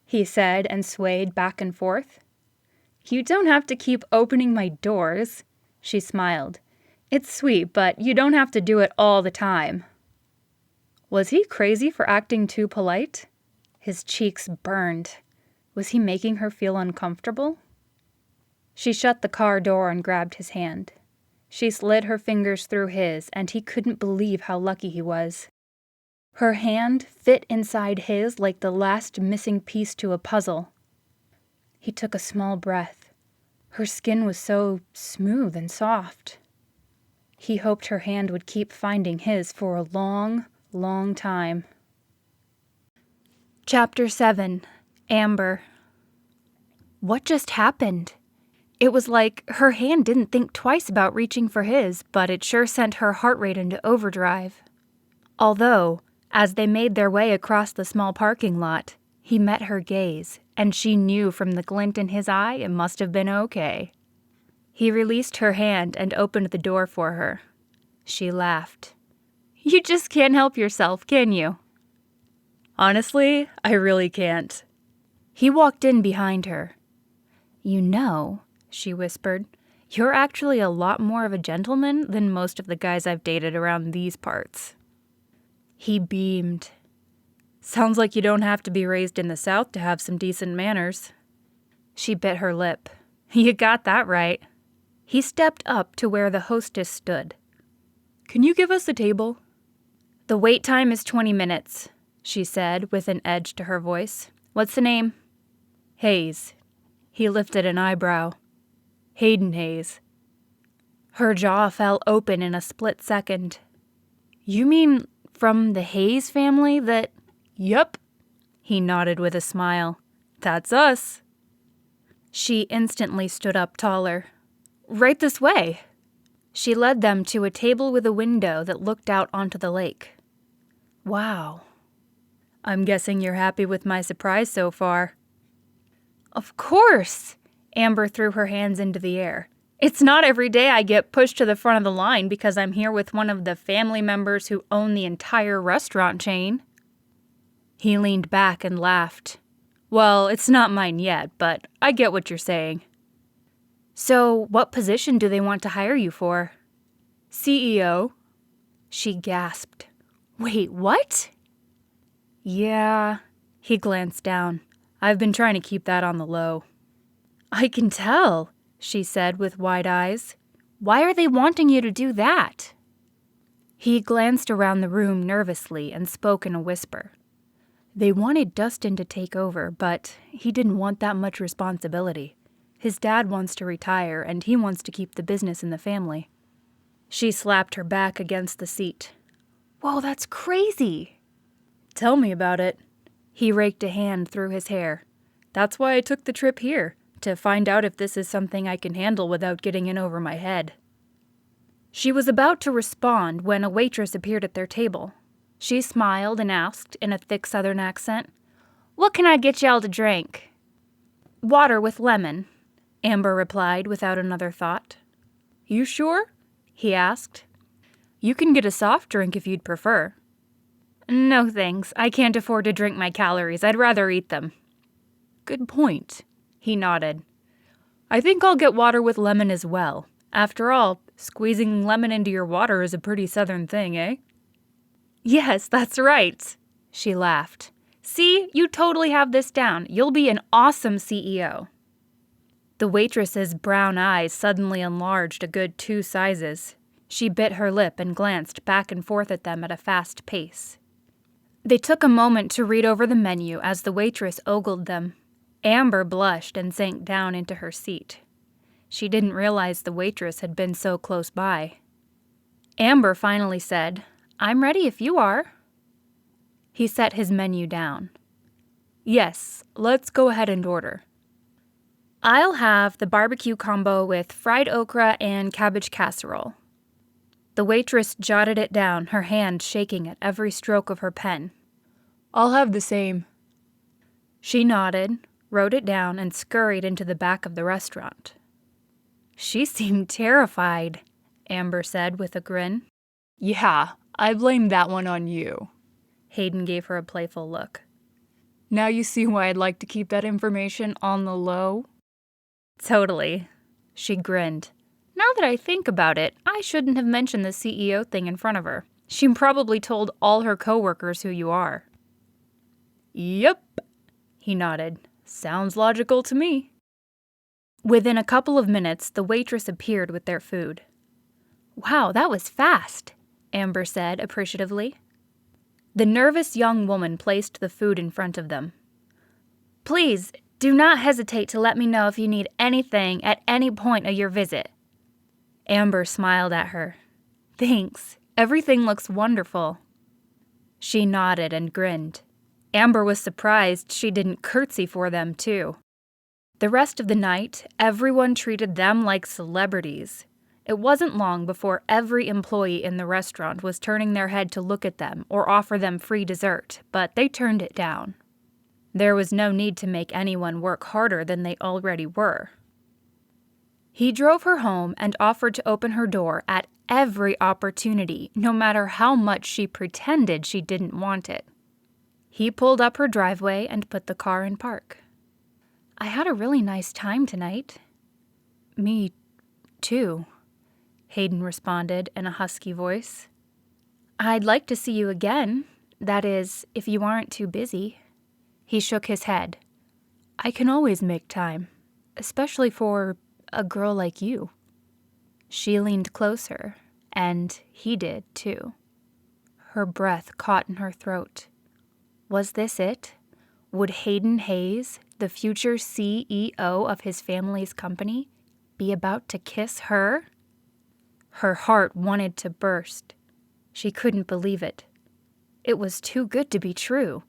he said and swayed back and forth. You don't have to keep opening my doors, she smiled. It's sweet, but you don't have to do it all the time. Was he crazy for acting too polite? His cheeks burned. Was he making her feel uncomfortable? She shut the car door and grabbed his hand. She slid her fingers through his, and he couldn't believe how lucky he was. Her hand fit inside his like the last missing piece to a puzzle. He took a small breath. Her skin was so smooth and soft. He hoped her hand would keep finding his for a long, long time. Chapter 7. Amber. What just happened? It was like her hand didn't think twice about reaching for his, but it sure sent her heart rate into overdrive. Although, as they made their way across the small parking lot, he met her gaze, and she knew from the glint in his eye it must have been okay. He released her hand and opened the door for her. She laughed. You just can't help yourself, can you? Honestly, I really can't. He walked in behind her. You know, she whispered, you're actually a lot more of a gentleman than most of the guys I've dated around these parts. He beamed. Sounds like you don't have to be raised in the South to have some decent manners. She bit her lip. You got that right. He stepped up to where the hostess stood. Can you give us a table? The wait time is 20 minutes, she said with an edge to her voice. What's the name? Hayes. He lifted an eyebrow. Hayden Hayes. Her jaw fell open in a split second. You mean from the Hayes family that... Yup. He nodded with a smile. That's us. She instantly stood up taller. Right this way. She led them to a table with a window that looked out onto the lake. Wow. I'm guessing you're happy with my surprise so far. Of course! Amber threw her hands into the air. It's not every day I get pushed to the front of the line because I'm here with one of the family members who own the entire restaurant chain. He leaned back and laughed. Well, it's not mine yet, but I get what you're saying. So, what position do they want to hire you for? CEO. She gasped. Wait, what? Yeah. He glanced down. I've been trying to keep that on the low. I can tell, she said with wide eyes. Why are they wanting you to do that? He glanced around the room nervously and spoke in a whisper. They wanted Dustin to take over, but he didn't want that much responsibility. His dad wants to retire, and he wants to keep the business in the family. She slapped her back against the seat. Whoa, that's crazy. Tell me about it. He raked a hand through his hair. That's why I took the trip here, to find out if this is something I can handle without getting in over my head. She was about to respond when a waitress appeared at their table. She smiled and asked, in a thick Southern accent, What can I get y'all to drink? Water with lemon, Amber replied without another thought. You sure? He asked. You can get a soft drink if you'd prefer. No thanks, I can't afford to drink my calories, I'd rather eat them. Good point, he nodded. I think I'll get water with lemon as well. After all, squeezing lemon into your water is a pretty Southern thing, eh? Yes, that's right, she laughed. See, you totally have this down. You'll be an awesome CEO. The waitress's brown eyes suddenly enlarged a good 2 sizes. She bit her lip and glanced back and forth at them at a fast pace. They took a moment to read over the menu as the waitress ogled them. Amber blushed and sank down into her seat. She didn't realize the waitress had been so close by. Amber finally said, "I'm ready if you are." He set his menu down. "Yes, let's go ahead and order." "I'll have the barbecue combo with fried okra and cabbage casserole." The waitress jotted it down, her hand shaking at every stroke of her pen. "I'll have the same." She nodded, wrote it down, and scurried into the back of the restaurant. "She seemed terrified," Amber said with a grin. "Yeah, I blame that one on you." Hayden gave her a playful look. "Now you see why I'd like to keep that information on the low?" "Totally." She grinned. "Now that I think about it, I shouldn't have mentioned the CEO thing in front of her. She probably told all her coworkers who you are." "Yep," he nodded. "Sounds logical to me." Within a couple of minutes, the waitress appeared with their food. "Wow, that was fast," Amber said appreciatively. The nervous young woman placed the food in front of them. "Please, do not hesitate to let me know if you need anything at any point of your visit." Amber smiled at her. "Thanks. Everything looks wonderful." She nodded and grinned. Amber was surprised she didn't curtsy for them, too. The rest of the night, everyone treated them like celebrities. It wasn't long before every employee in the restaurant was turning their head to look at them or offer them free dessert, but they turned it down. There was no need to make anyone work harder than they already were. He drove her home and offered to open her door at every opportunity, no matter how much she pretended she didn't want it. He pulled up her driveway and put the car in park. "I had a really nice time tonight." "Me, too," Hayden responded in a husky voice. "I'd like to see you again. That is, if you aren't too busy." He shook his head. "I can always make time, especially for a girl like you." She leaned closer, and he did, too. Her breath caught in her throat. Was this it? Would Hayden Hayes, the future CEO of his family's company, be about to kiss her? Her heart wanted to burst. She couldn't believe it. It was too good to be true.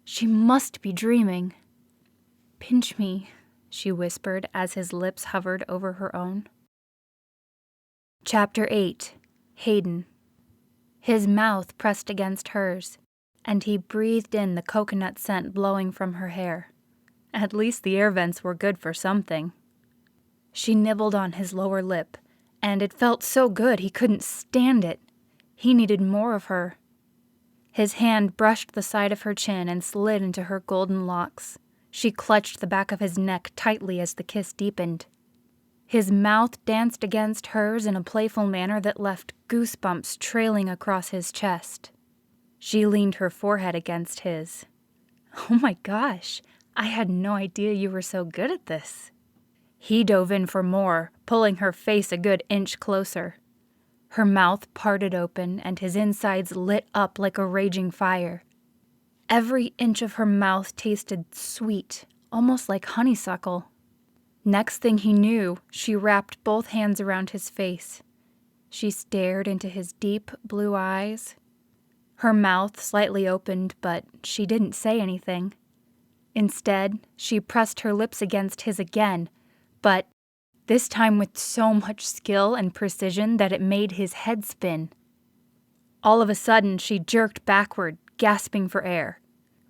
She must be dreaming. "Pinch me," she whispered as his lips hovered over her own. Chapter 8. Hayden. His mouth pressed against hers, and he breathed in the coconut scent blowing from her hair. At least the air vents were good for something. She nibbled on his lower lip, and it felt so good he couldn't stand it. He needed more of her. His hand brushed the side of her chin and slid into her golden locks. She clutched the back of his neck tightly as the kiss deepened. His mouth danced against hers in a playful manner that left goosebumps trailing across his chest. She leaned her forehead against his. "Oh my gosh, I had no idea you were so good at this." He dove in for more, pulling her face a good inch closer. Her mouth parted open, and his insides lit up like a raging fire. Every inch of her mouth tasted sweet, almost like honeysuckle. Next thing he knew, she wrapped both hands around his face. She stared into his deep blue eyes. Her mouth slightly opened, but she didn't say anything. Instead, she pressed her lips against his again, but this time with so much skill and precision that it made his head spin. All of a sudden, she jerked backward, gasping for air.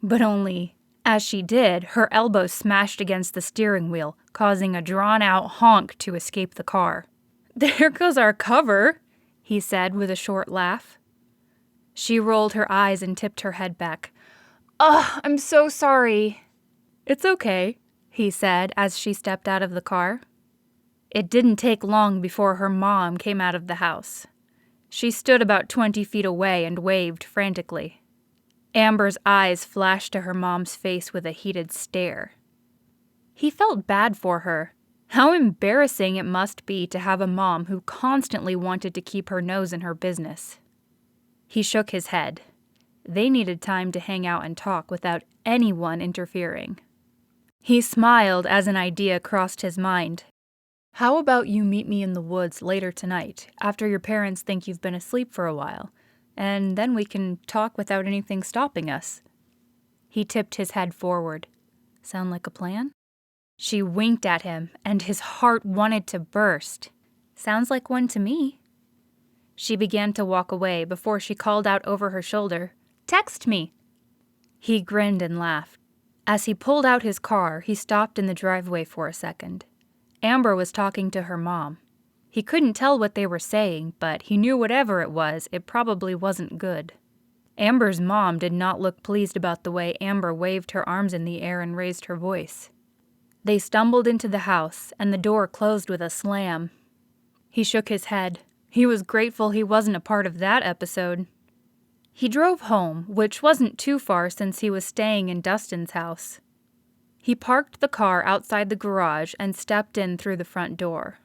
But only, as she did, her elbows smashed against the steering wheel, causing a drawn-out honk to escape the car. "There goes our cover," he said with a short laugh. She rolled her eyes and tipped her head back. "Oh, I'm so sorry." "It's okay," he said as she stepped out of the car. It didn't take long before her mom came out of the house. She stood about 20 feet away and waved frantically. Amber's eyes flashed to her mom's face with a heated stare. He felt bad for her. How embarrassing it must be to have a mom who constantly wanted to keep her nose in her business. He shook his head. They needed time to hang out and talk without anyone interfering. He smiled as an idea crossed his mind. How about you meet me in the woods later tonight, after your parents think you've been asleep for a while, and then we can talk without anything stopping us. He tipped his head forward. Sound like a plan? She winked at him, and his heart wanted to burst. Sounds like one to me. She began to walk away before she called out over her shoulder, "Text me!" He grinned and laughed. As he pulled out his car, he stopped in the driveway for a second. Amber was talking to her mom. He couldn't tell what they were saying, but he knew whatever it was, it probably wasn't good. Amber's mom did not look pleased about the way Amber waved her arms in the air and raised her voice. They stumbled into the house, and the door closed with a slam. He shook his head. He was grateful he wasn't a part of that episode. He drove home, which wasn't too far since he was staying in Dustin's house. He parked the car outside the garage and stepped in through the front door.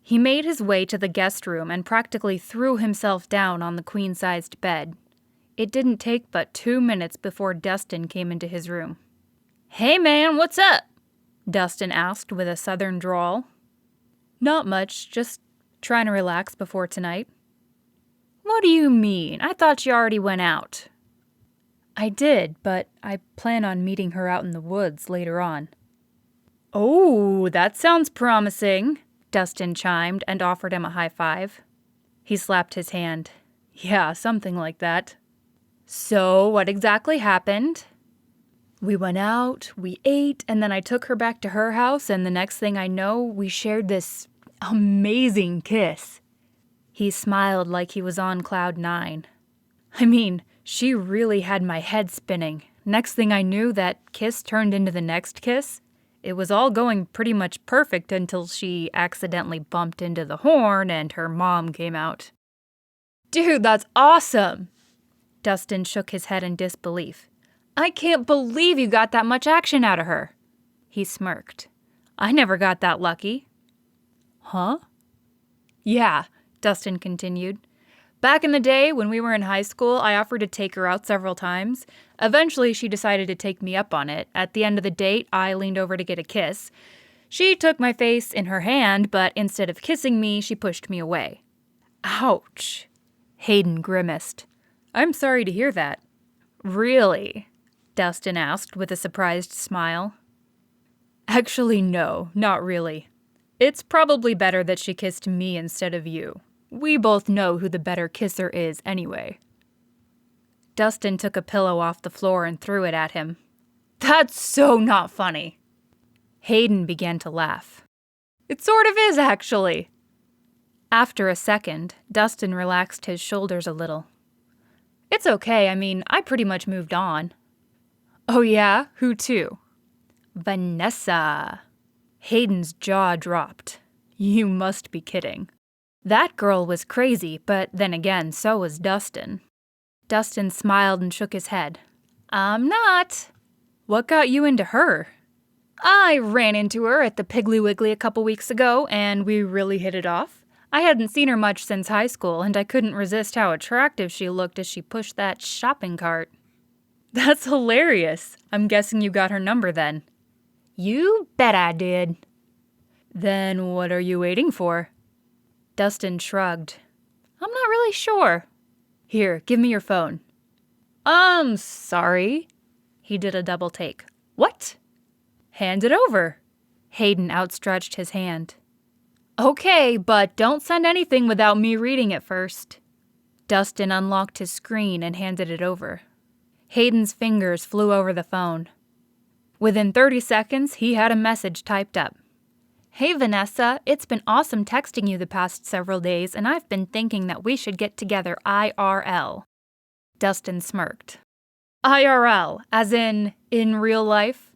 He made his way to the guest room and practically threw himself down on the queen-sized bed. It didn't take but 2 minutes before Dustin came into his room. "Hey man, what's up?" Dustin asked with a southern drawl. "Not much, just trying to relax before tonight." "What do you mean? I thought you already went out." "I did, but I plan on meeting her out in the woods later on." "Oh, that sounds promising," Dustin chimed and offered him a high five. He slapped his hand. "Yeah, something like that." "So, what exactly happened?" "We went out, we ate, and then I took her back to her house, and the next thing I know, we shared this amazing kiss." He smiled like he was on cloud 9. I mean, she really had my head spinning. Next thing I knew, that kiss turned into the next kiss. It was all going pretty much perfect until she accidentally bumped into the horn and her mom came out. "Dude, that's awesome!" Dustin shook his head in disbelief. "I can't believe you got that much action out of her." He smirked. "I never got that lucky." "Huh?" "Yeah," Dustin continued. "Back in the day, when we were in high school, I offered to take her out several times. Eventually, she decided to take me up on it. At the end of the date, I leaned over to get a kiss. She took my face in her hand, but instead of kissing me, she pushed me away." "Ouch." Hayden grimaced. "I'm sorry to hear that." "Really?" Dustin asked with a surprised smile. "Actually, no, not really. It's probably better that she kissed me instead of you. We both know who the better kisser is anyway." Dustin took a pillow off the floor and threw it at him. "That's so not funny." Hayden began to laugh. "It sort of is, actually." After a second, Dustin relaxed his shoulders a little. "It's okay, I mean, I pretty much moved on." "Oh yeah? Who to?" "Vanessa." Hayden's jaw dropped. "You must be kidding." That girl was crazy, but then again, so was Dustin. Dustin smiled and shook his head. "I'm not." "What got you into her?" "I ran into her at the Piggly Wiggly a couple weeks ago, and we really hit it off. I hadn't seen her much since high school, and I couldn't resist how attractive she looked as she pushed that shopping cart." "That's hilarious. I'm guessing you got her number then." "You bet I did." "Then what are you waiting for?" Dustin shrugged. "I'm not really sure." "Here, give me your phone." Sorry." He did a double take. "What?" "Hand it over." Hayden outstretched his hand. "Okay, but don't send anything without me reading it first." Dustin unlocked his screen and handed it over. Hayden's fingers flew over the phone. Within 30 seconds, he had a message typed up. "Hey Vanessa, it's been awesome texting you the past several days, and I've been thinking that we should get together IRL. Dustin smirked. "IRL, as in real life?"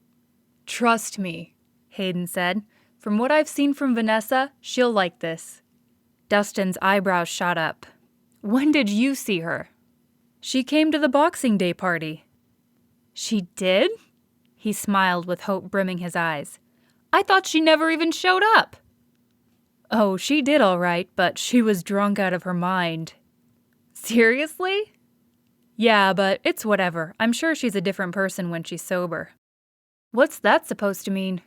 "Trust me," Hayden said. "From what I've seen from Vanessa, she'll like this." Dustin's eyebrows shot up. "When did you see her?" She came to the Boxing Day party. She did? He smiled with hope brimming his eyes. I thought she never even showed up. Oh, she did all right, but she was drunk out of her mind. Seriously? Yeah, but it's whatever. I'm sure she's a different person when she's sober. What's that supposed to mean?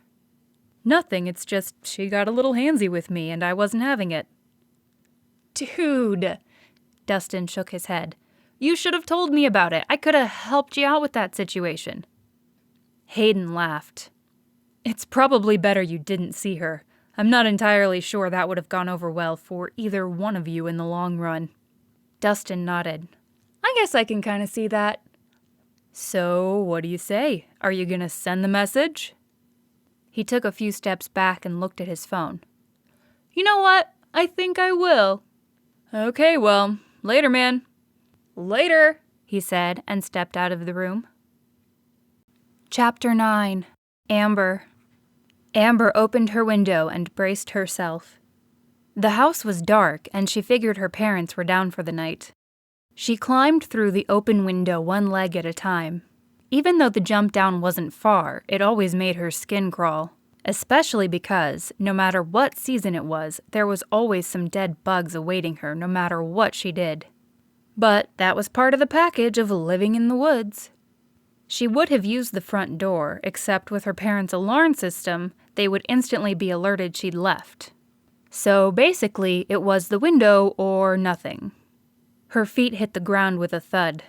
Nothing, it's just she got a little handsy with me and I wasn't having it. Dude, Dustin shook his head. You should have told me about it. I could have helped you out with that situation. Hayden laughed. It's probably better you didn't see her. I'm not entirely sure that would have gone over well for either one of you in the long run. Dustin nodded. I guess I can kind of see that. So, what do you say? Are you going to send the message? He took a few steps back and looked at his phone. You know what? I think I will. Okay, well, later, man. Later, he said and stepped out of the room. Chapter 9. Amber. Amber opened her window and braced herself. The house was dark, and she figured her parents were down for the night. She climbed through the open window one leg at a time. Even though the jump down wasn't far, it always made her skin crawl, especially because, no matter what season it was, there was always some dead bugs awaiting her no matter what she did. But that was part of the package of living in the woods. She would have used the front door, except with her parents' alarm system, they would instantly be alerted she'd left. So basically, it was the window or nothing. Her feet hit the ground with a thud.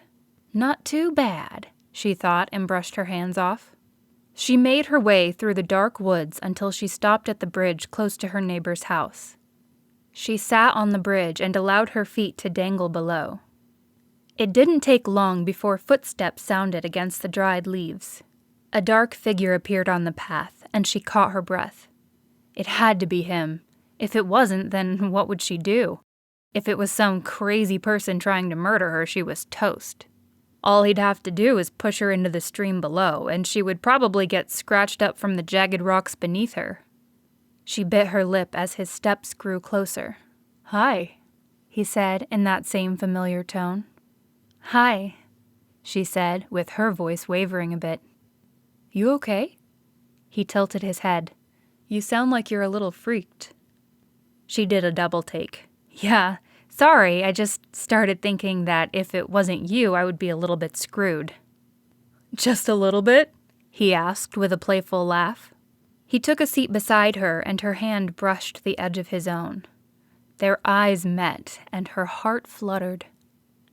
Not too bad, she thought and brushed her hands off. She made her way through the dark woods until she stopped at the bridge close to her neighbor's house. She sat on the bridge and allowed her feet to dangle below. It didn't take long before footsteps sounded against the dried leaves. A dark figure appeared on the path, and she caught her breath. It had to be him. If it wasn't, then what would she do? If it was some crazy person trying to murder her, she was toast. All he'd have to do is push her into the stream below, and she would probably get scratched up from the jagged rocks beneath her. She bit her lip as his steps grew closer. "Hi," he said in that same familiar tone. "Hi," she said, with her voice wavering a bit. "You okay?" He tilted his head. "You sound like you're a little freaked." She did a double take. "Yeah, sorry, I just started thinking that if it wasn't you, I would be a little bit screwed." "Just a little bit?" he asked with a playful laugh. He took a seat beside her, and her hand brushed the edge of his own. Their eyes met, and her heart fluttered.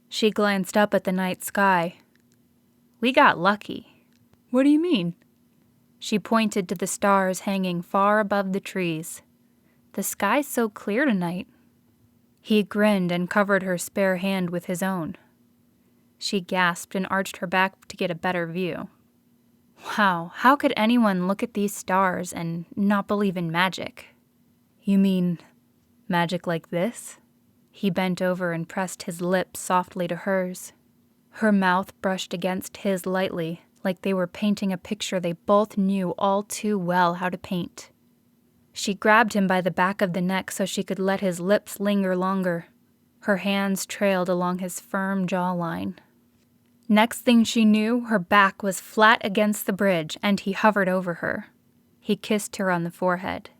She glanced up at the night sky. "We got lucky." "What do you mean?" She pointed to the stars hanging far above the trees. "The sky's so clear tonight." He grinned and covered her spare hand with his own. She gasped and arched her back to get a better view. Wow, how could anyone look at these stars and not believe in magic? "You mean magic like this?" He bent over and pressed his lips softly to hers. Her mouth brushed against his lightly, like they were painting a picture they both knew all too well how to paint. She grabbed him by the back of the neck so she could let his lips linger longer. Her hands trailed along his firm jawline. Next thing she knew, her back was flat against the bridge, and he hovered over her. He kissed her on the forehead.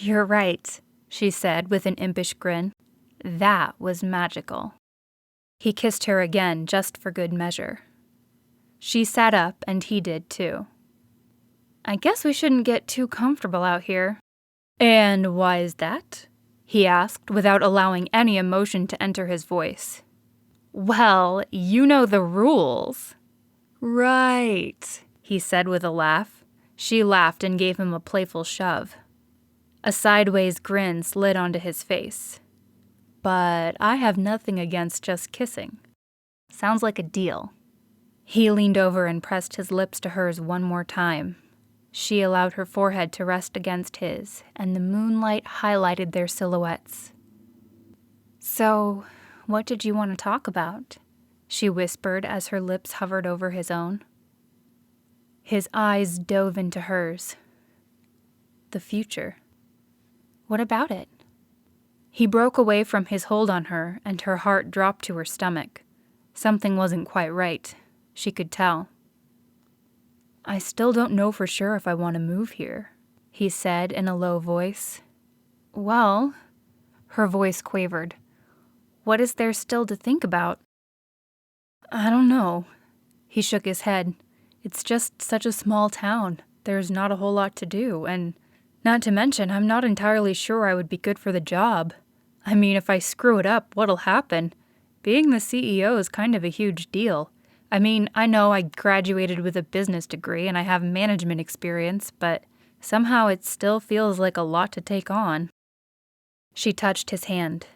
"You're right," she said with an impish grin. That was magical. He kissed her again, just for good measure. She sat up, and he did too. "I guess we shouldn't get too comfortable out here." "And why is that?" he asked, without allowing any emotion to enter his voice. "Well, you know the rules." "Right," he said with a laugh. She laughed and gave him a playful shove. A sideways grin slid onto his face. "But I have nothing against just kissing. Sounds like a deal." He leaned over and pressed his lips to hers one more time. She allowed her forehead to rest against his, and the moonlight highlighted their silhouettes. "So, what did you want to talk about?" she whispered as her lips hovered over his own. His eyes dove into hers. "The future." "What about it?" He broke away from his hold on her, and her heart dropped to her stomach. Something wasn't quite right. She could tell. "I still don't know for sure if I want to move here," he said in a low voice. "Well," her voice quavered, "what is there still to think about?" "I don't know." He shook his head. "It's just such a small town. There's not a whole lot to do, and not to mention, I'm not entirely sure I would be good for the job. I mean, if I screw it up, what'll happen? Being the CEO is kind of a huge deal. I mean, I know I graduated with a business degree and I have management experience, but somehow it still feels like a lot to take on." She touched his hand.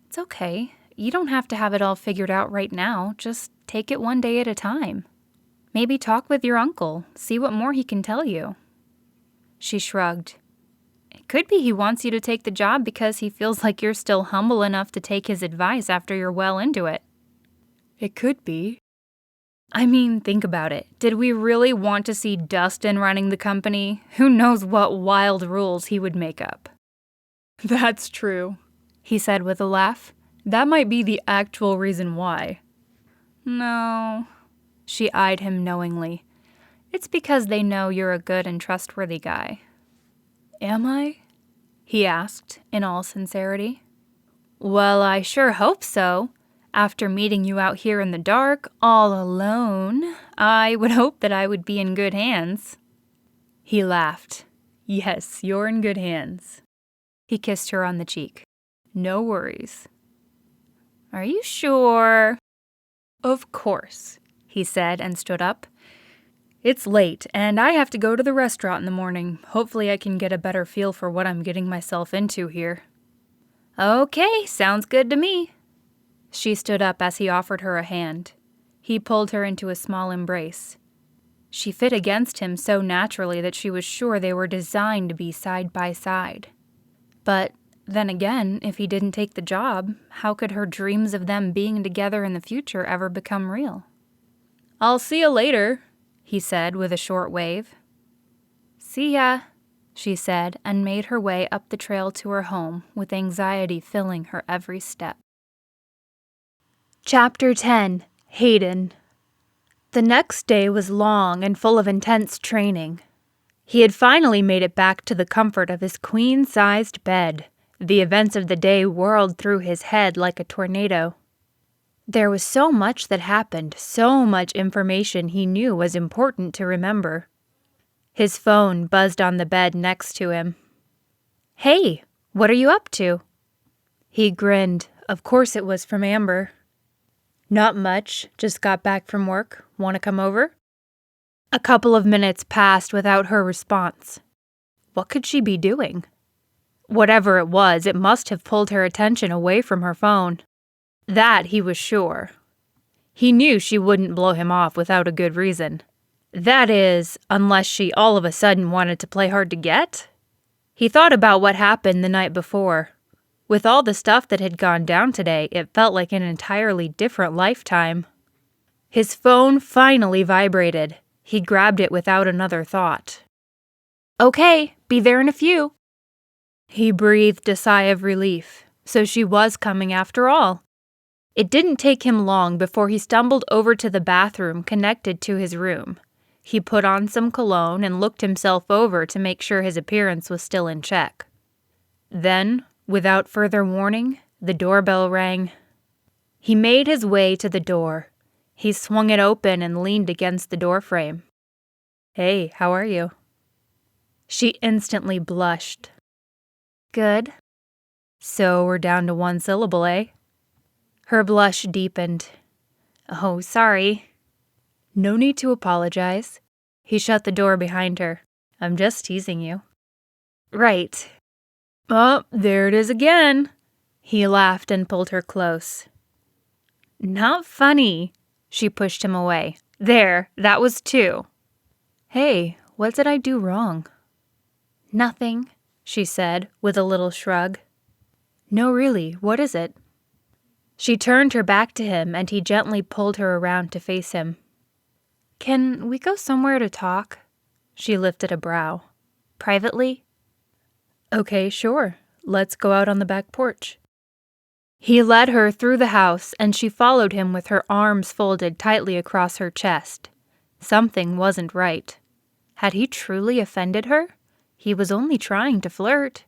"It's okay. You don't have to have it all figured out right now. Just take it one day at a time. Maybe talk with your uncle, see what more he can tell you." She shrugged. "It could be he wants you to take the job because he feels like you're still humble enough to take his advice after you're well into it." "It could be." I mean, think about it. Did we really want to see Dustin running the company? Who knows what wild rules he would make up. "That's true," he said with a laugh. "That might be the actual reason why." "No." She eyed him knowingly. "It's because they know you're a good and trustworthy guy." "Am I?" he asked, in all sincerity. "Well, I sure hope so. After meeting you out here in the dark, all alone, I would hope that I would be in good hands." He laughed. "Yes, you're in good hands." He kissed her on the cheek. "No worries." "Are you sure?" "Of course," he said and stood up. "It's late, and I have to go to the restaurant in the morning. Hopefully I can get a better feel for what I'm getting myself into here." "Okay, sounds good to me." She stood up as he offered her a hand. He pulled her into a small embrace. She fit against him so naturally that she was sure they were designed to be side by side. But then again, if he didn't take the job, how could her dreams of them being together in the future ever become real? "I'll see you later," he said with a short wave. "See ya," she said, and made her way up the trail to her home, with anxiety filling her every step. Chapter 10. Hayden. The next day was long and full of intense training. He had finally made it back to the comfort of his queen-sized bed. The events of the day whirled through his head like a tornado. There was so much that happened, so much information he knew was important to remember. His phone buzzed on the bed next to him. "Hey, what are you up to?" He grinned. Of course it was from Amber. "Not much. Just got back from work. Want to come over?" A couple of minutes passed without her response. What could she be doing? Whatever it was, it must have pulled her attention away from her phone. That he was sure. He knew she wouldn't blow him off without a good reason. That is, unless she all of a sudden wanted to play hard to get? He thought about what happened the night before. With all the stuff that had gone down today, it felt like an entirely different lifetime. His phone finally vibrated. He grabbed it without another thought. "Okay, be there in a few." He breathed a sigh of relief. So she was coming after all. It didn't take him long before he stumbled over to the bathroom connected to his room. He put on some cologne and looked himself over to make sure his appearance was still in check. Then, without further warning, the doorbell rang. He made his way to the door. He swung it open and leaned against the doorframe. "Hey, how are you?" She instantly blushed. "Good." "So we're down to one syllable, eh?" Her blush deepened. "Oh, sorry." "No need to apologize." He shut the door behind her. "I'm just teasing you." "Right." "Oh, there it is again." He laughed and pulled her close. "Not funny." She pushed him away. "There, that was two." "Hey, what did I do wrong?" "Nothing," she said, with a little shrug. "No, really, what is it?" She turned her back to him, and he gently pulled her around to face him. "Can we go somewhere to talk?" She lifted a brow. "Privately?" "Okay, sure. Let's go out on the back porch." He led her through the house, and she followed him with her arms folded tightly across her chest. Something wasn't right. Had he truly offended her? He was only trying to flirt.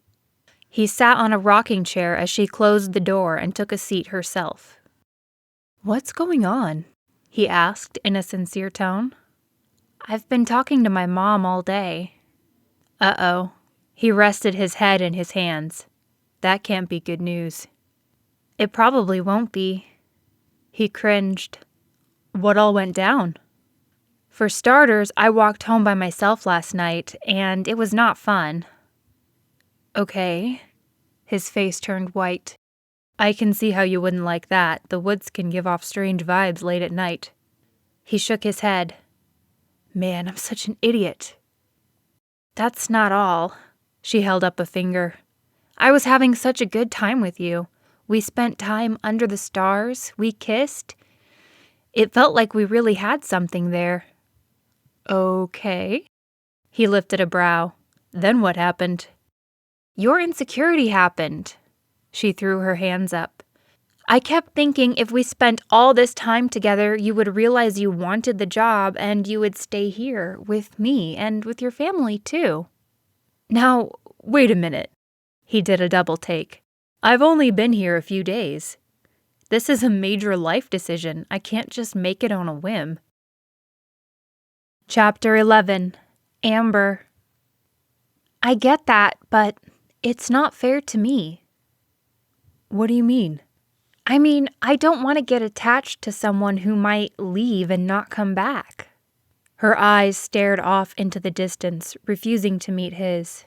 He sat on a rocking chair as she closed the door and took a seat herself. "What's going on?" he asked in a sincere tone. "I've been talking to my mom all day." Uh-oh. He rested his head in his hands. That can't be good news. It probably won't be. He cringed. What all went down? For starters, I walked home by myself last night, and it was not fun. Okay. His face turned white. I can see how you wouldn't like that. The woods can give off strange vibes late at night. He shook his head. Man, I'm such an idiot. That's not all. She held up a finger. I was having such a good time with you. We spent time under the stars. We kissed. It felt like we really had something there. Okay. He lifted a brow. Then what happened? Your insecurity happened. She threw her hands up. I kept thinking if we spent all this time together, you would realize you wanted the job and you would stay here with me and with your family too. Now, wait a minute. He did a double take. I've only been here a few days. This is a major life decision. I can't just make it on a whim. Chapter 11. Amber. I get that, but it's not fair to me. What do you mean? I mean, I don't want to get attached to someone who might leave and not come back. Her eyes stared off into the distance, refusing to meet his.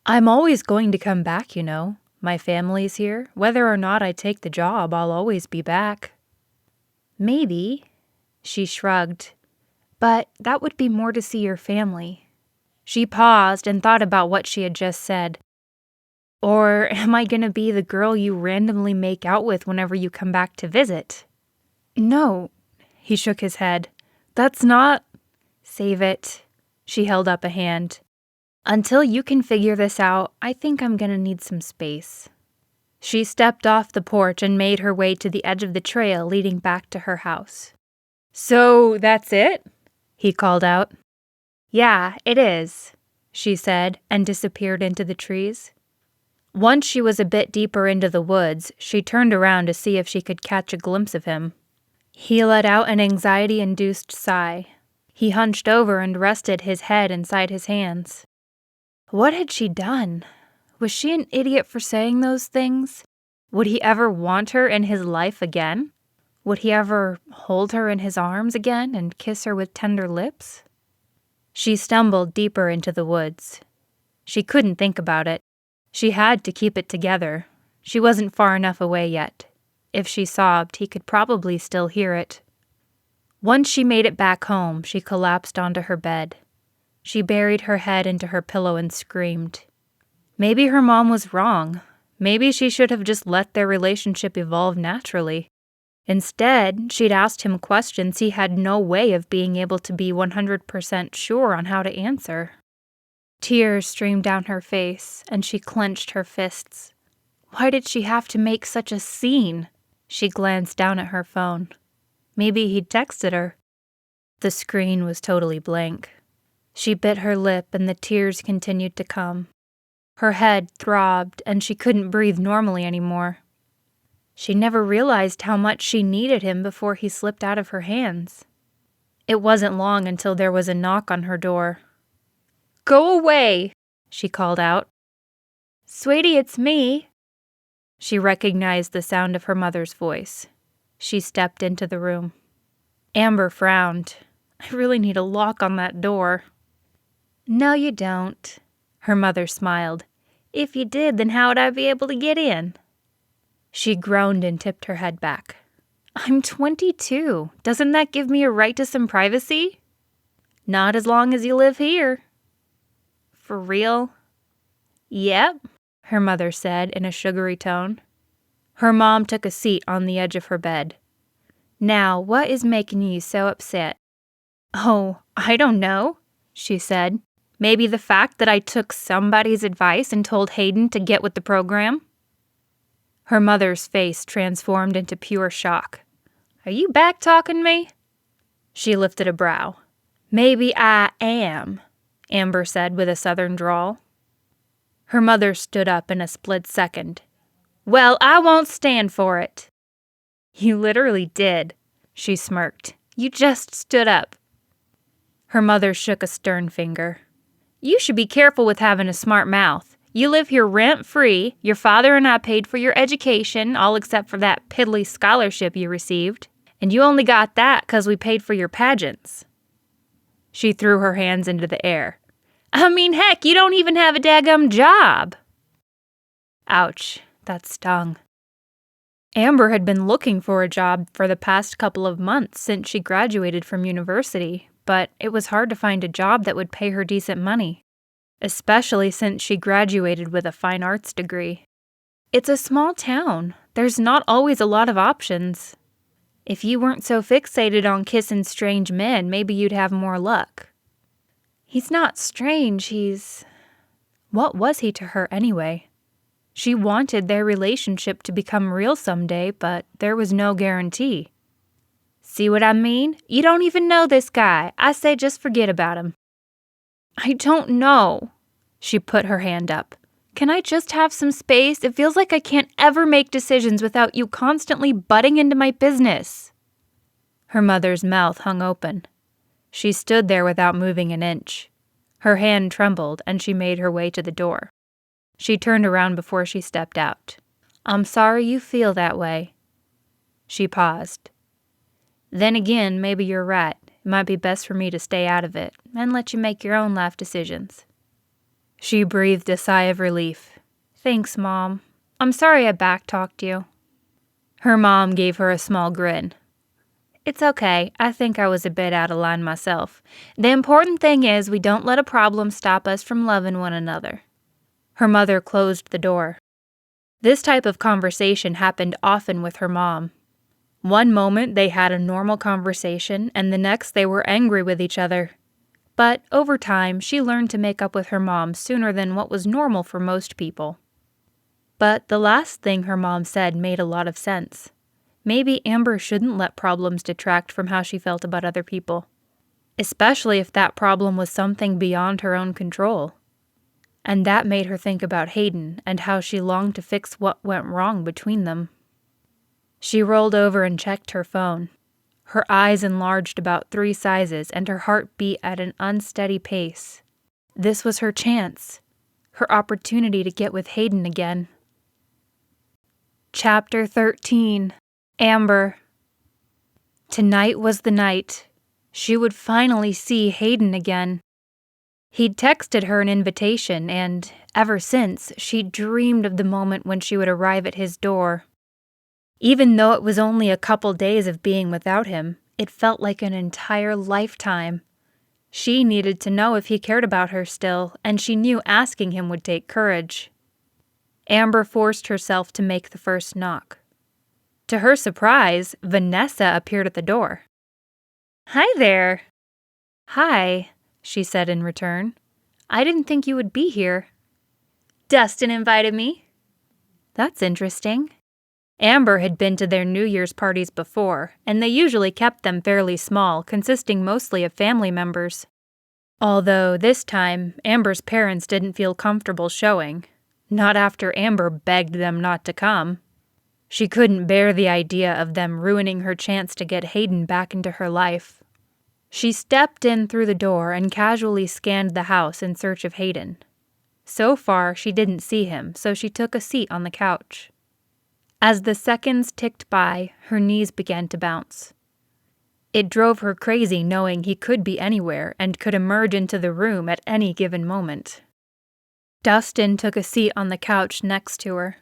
I'm always going to come back, you know. My family's here. Whether or not I take the job, I'll always be back. Maybe, she shrugged. But that would be more to see your family. She paused and thought about what she had just said. Or am I going to be the girl you randomly make out with whenever you come back to visit? No, he shook his head. That's not... Save it. She held up a hand. Until you can figure this out, I think I'm going to need some space. She stepped off the porch and made her way to the edge of the trail leading back to her house. So that's it? He called out. Yeah, it is, she said, and disappeared into the trees. Once she was a bit deeper into the woods, she turned around to see if she could catch a glimpse of him. He let out an anxiety-induced sigh. He hunched over and rested his head inside his hands. What had she done? Was she an idiot for saying those things? Would he ever want her in his life again? Would he ever hold her in his arms again and kiss her with tender lips? She stumbled deeper into the woods. She couldn't think about it. She had to keep it together. She wasn't far enough away yet. If she sobbed, he could probably still hear it. Once she made it back home, she collapsed onto her bed. She buried her head into her pillow and screamed. Maybe her mom was wrong. Maybe she should have just let their relationship evolve naturally. Instead, she'd asked him questions he had no way of being able to be 100% sure on how to answer. Tears streamed down her face, and she clenched her fists. Why did she have to make such a scene? She glanced down at her phone. Maybe he'd texted her. The screen was totally blank. She bit her lip, and the tears continued to come. Her head throbbed, and she couldn't breathe normally anymore. She never realized how much she needed him before he slipped out of her hands. It wasn't long until there was a knock on her door. Go away, she called out. Sweetie, it's me. She recognized the sound of her mother's voice. She stepped into the room. Amber frowned. I really need a lock on that door. No, you don't. Her mother smiled. If you did, then how would I be able to get in? She groaned and tipped her head back. I'm 22. Doesn't that give me a right to some privacy? Not as long as you live here. For real? Yep, her mother said in a sugary tone. Her mom took a seat on the edge of her bed. Now, what is making you so upset? Oh, I don't know, she said. Maybe the fact that I took somebody's advice and told Hayden to get with the program? Her mother's face transformed into pure shock. "Are you back-talking me?" She lifted a brow. "Maybe I am," Amber said with a southern drawl. Her mother stood up in a split second. "Well, I won't stand for it." "You literally did," she smirked. "You just stood up." Her mother shook a stern finger. "You should be careful with having a smart mouth. You live here rent-free. Your father and I paid for your education, all except for that piddly scholarship you received. And you only got that 'cause we paid for your pageants." She threw her hands into the air. "I mean, heck, you don't even have a daggum job." Ouch, that stung. Amber had been looking for a job for the past couple of months since she graduated from university, but it was hard to find a job that would pay her decent money, especially since she graduated with a fine arts degree. It's a small town. There's not always a lot of options. If you weren't so fixated on kissing strange men, maybe you'd have more luck. He's not strange, What was he to her anyway? She wanted their relationship to become real someday, but there was no guarantee. "See what I mean? You don't even know this guy. I say just forget about him." "I don't know." She put her hand up. "Can I just have some space? It feels like I can't ever make decisions without you constantly butting into my business." Her mother's mouth hung open. She stood there without moving an inch. Her hand trembled, and she made her way to the door. She turned around before she stepped out. "I'm sorry you feel that way." She paused. "Then again, maybe you're right. It might be best for me to stay out of it and let you make your own life decisions." She breathed a sigh of relief. "Thanks, Mom. I'm sorry I back-talked you." Her mom gave her a small grin. "It's okay. I think I was a bit out of line myself. The important thing is we don't let a problem stop us from loving one another." Her mother closed the door. This type of conversation happened often with her mom. One moment they had a normal conversation, and the next they were angry with each other. But over time, she learned to make up with her mom sooner than what was normal for most people. But the last thing her mom said made a lot of sense. Maybe Amber shouldn't let problems detract from how she felt about other people, especially if that problem was something beyond her own control. And that made her think about Hayden and how she longed to fix what went wrong between them. She rolled over and checked her phone. Her eyes enlarged about 3 sizes, and her heart beat at an unsteady pace. This was her chance, her opportunity to get with Hayden again. Chapter 13. Amber. Tonight was the night. She would finally see Hayden again. He'd texted her an invitation, and ever since, she'd dreamed of the moment when she would arrive at his door. Even though it was only a couple days of being without him, it felt like an entire lifetime. She needed to know if he cared about her still, and she knew asking him would take courage. Amber forced herself to make the first knock. To her surprise, Vanessa appeared at the door. "Hi there." "Hi," she said in return. "I didn't think you would be here." "Dustin invited me." "That's interesting." Amber had been to their New Year's parties before, and they usually kept them fairly small, consisting mostly of family members. Although this time, Amber's parents didn't feel comfortable showing. Not after Amber begged them not to come. She couldn't bear the idea of them ruining her chance to get Hayden back into her life. She stepped in through the door and casually scanned the house in search of Hayden. So far, she didn't see him, so she took a seat on the couch. As the seconds ticked by, her knees began to bounce. It drove her crazy knowing he could be anywhere and could emerge into the room at any given moment. Dustin took a seat on the couch next to her.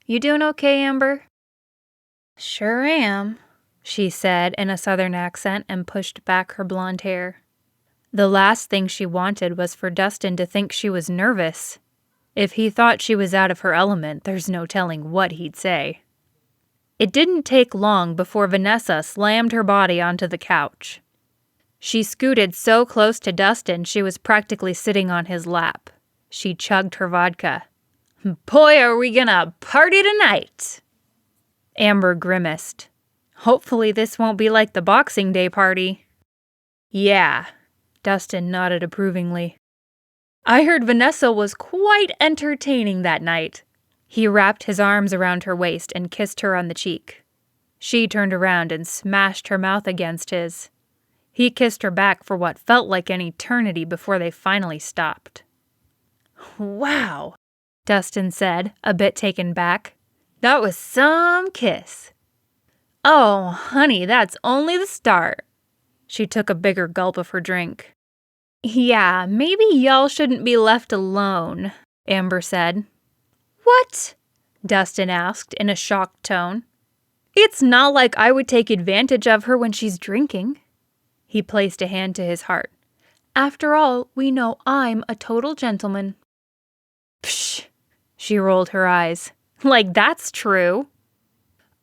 "You doing okay, Amber?" "Sure am," she said in a southern accent and pushed back her blonde hair. The last thing she wanted was for Dustin to think she was nervous. If he thought she was out of her element, there's no telling what he'd say. It didn't take long before Vanessa slammed her body onto the couch. She scooted so close to Dustin she was practically sitting on his lap. She chugged her vodka. Boy, are we gonna party tonight! Amber grimaced. Hopefully this won't be like the Boxing Day party. Yeah, Dustin nodded approvingly. I heard Vanessa was quite entertaining that night. He wrapped his arms around her waist and kissed her on the cheek. She turned around and smashed her mouth against his. He kissed her back for what felt like an eternity before they finally stopped. Wow, Dustin said, a bit taken back. That was some kiss. Oh, honey, that's only the start. She took a bigger gulp of her drink. Yeah, maybe y'all shouldn't be left alone, Amber said. What? Dustin asked in a shocked tone. It's not like I would take advantage of her when she's drinking. He placed a hand to his heart. After all, we know I'm a total gentleman. Psh, she rolled her eyes. Like that's true.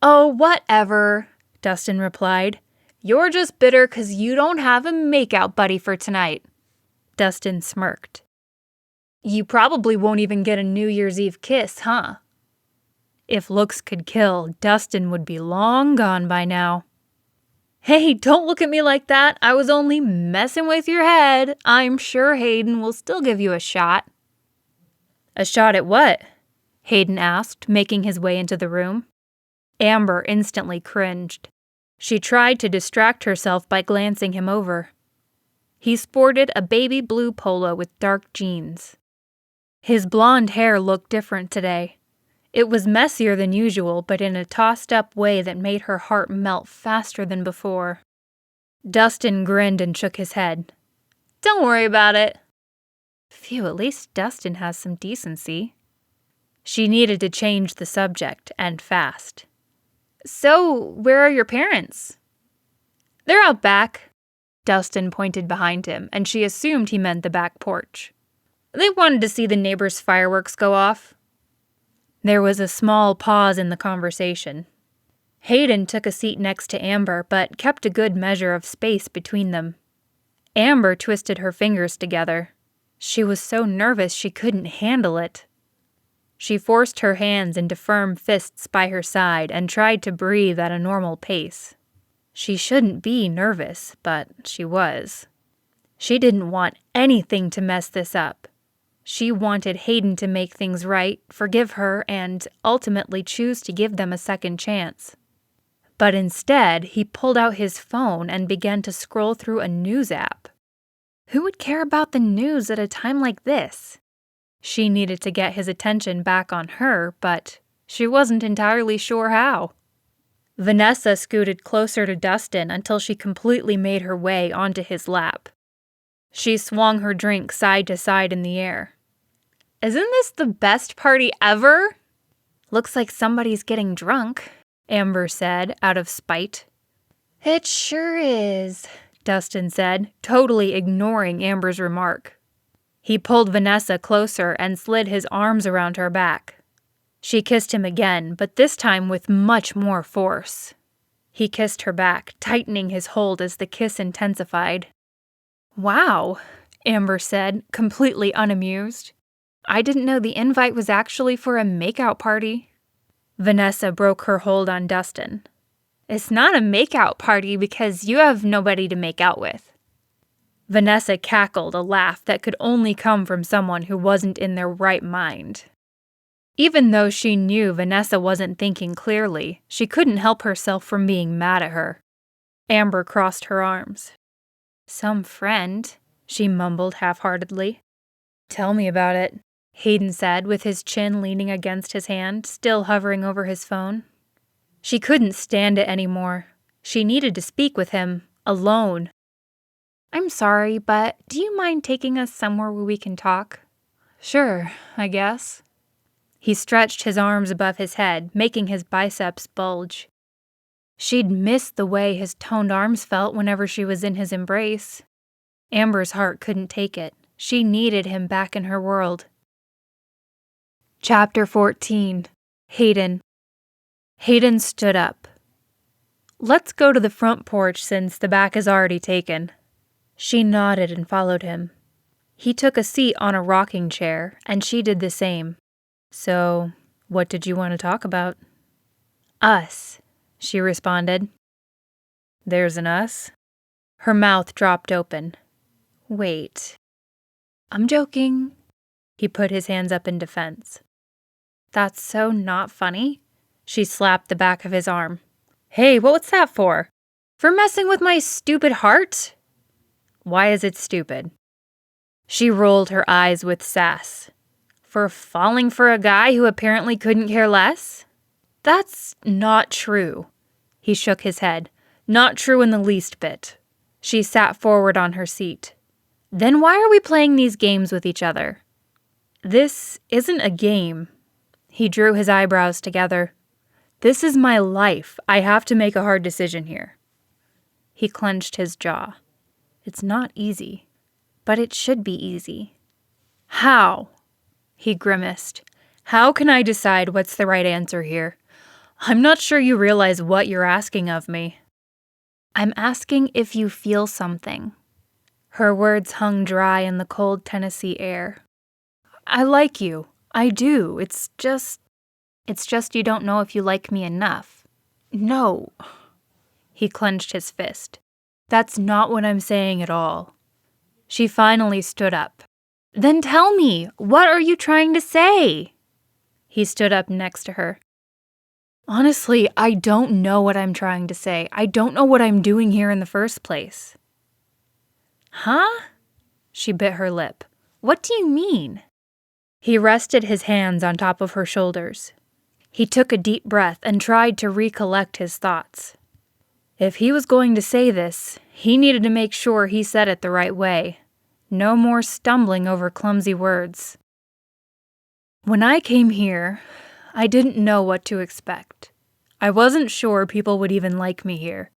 Oh, whatever, Dustin replied. You're just bitter 'cause you don't have a makeout buddy for tonight. Dustin smirked. You probably won't even get a New Year's Eve kiss, huh? If looks could kill, Dustin would be long gone by now. Hey, don't look at me like that. I was only messing with your head. I'm sure Hayden will still give you a shot. A shot at what? Hayden asked, making his way into the room. Amber instantly cringed. She tried to distract herself by glancing him over. He sported a baby blue polo with dark jeans. His blonde hair looked different today. It was messier than usual, but in a tossed-up way that made her heart melt faster than before. Dustin grinned and shook his head. Don't worry about it. Phew, at least Dustin has some decency. She needed to change the subject, and fast. So, where are your parents? They're out back. Dustin pointed behind him, and she assumed he meant the back porch. They wanted to see the neighbors' fireworks go off. There was a small pause in the conversation. Hayden took a seat next to Amber, but kept a good measure of space between them. Amber twisted her fingers together. She was so nervous she couldn't handle it. She forced her hands into firm fists by her side and tried to breathe at a normal pace. She shouldn't be nervous, but she was. She didn't want anything to mess this up. She wanted Hayden to make things right, forgive her, and ultimately choose to give them a second chance. But instead, he pulled out his phone and began to scroll through a news app. Who would care about the news at a time like this? She needed to get his attention back on her, but she wasn't entirely sure how. Vanessa scooted closer to Dustin until she completely made her way onto his lap. She swung her drink side to side in the air. Isn't this the best party ever? Looks like somebody's getting drunk, Amber said, out of spite. It sure is, Dustin said, totally ignoring Amber's remark. He pulled Vanessa closer and slid his arms around her back. She kissed him again, but this time with much more force. He kissed her back, tightening his hold as the kiss intensified. Wow, Amber said, completely unamused. I didn't know the invite was actually for a makeout party. Vanessa broke her hold on Dustin. It's not a makeout party because you have nobody to make out with. Vanessa cackled a laugh that could only come from someone who wasn't in their right mind. Even though she knew Vanessa wasn't thinking clearly, she couldn't help herself from being mad at her. Amber crossed her arms. Some friend, she mumbled half-heartedly. Tell me about it, Hayden said with his chin leaning against his hand, still hovering over his phone. She couldn't stand it anymore. She needed to speak with him, alone. I'm sorry, but do you mind taking us somewhere where we can talk? Sure, I guess. He stretched his arms above his head, making his biceps bulge. She'd missed the way his toned arms felt whenever she was in his embrace. Amber's heart couldn't take it. She needed him back in her world. Chapter 14. Hayden. Hayden stood up. Let's go to the front porch since the back is already taken. She nodded and followed him. He took a seat on a rocking chair, and she did the same. So, what did you want to talk about? Us, she responded. There's an us? Her mouth dropped open. Wait. I'm joking. He put his hands up in defense. That's so not funny. She slapped the back of his arm. Hey, what's that for? For messing with my stupid heart? Why is it stupid? She rolled her eyes with sass. For falling for a guy who apparently couldn't care less? That's not true. He shook his head. Not true in the least bit. She sat forward on her seat. Then why are we playing these games with each other? This isn't a game. He drew his eyebrows together. This is my life. I have to make a hard decision here. He clenched his jaw. It's not easy, but it should be easy. How? He grimaced. How can I decide what's the right answer here? I'm not sure you realize what you're asking of me. I'm asking if you feel something. Her words hung dry in the cold Tennessee air. I like you. I do. It's just you don't know if you like me enough. No. He clenched his fist. That's not what I'm saying at all. She finally stood up. Then tell me, what are you trying to say? He stood up next to her. Honestly, I don't know what I'm trying to say. I don't know what I'm doing here in the first place. Huh? She bit her lip. What do you mean? He rested his hands on top of her shoulders. He took a deep breath and tried to recollect his thoughts. If he was going to say this, he needed to make sure he said it the right way. No more stumbling over clumsy words. When I came here, I didn't know what to expect. I wasn't sure people would even like me here.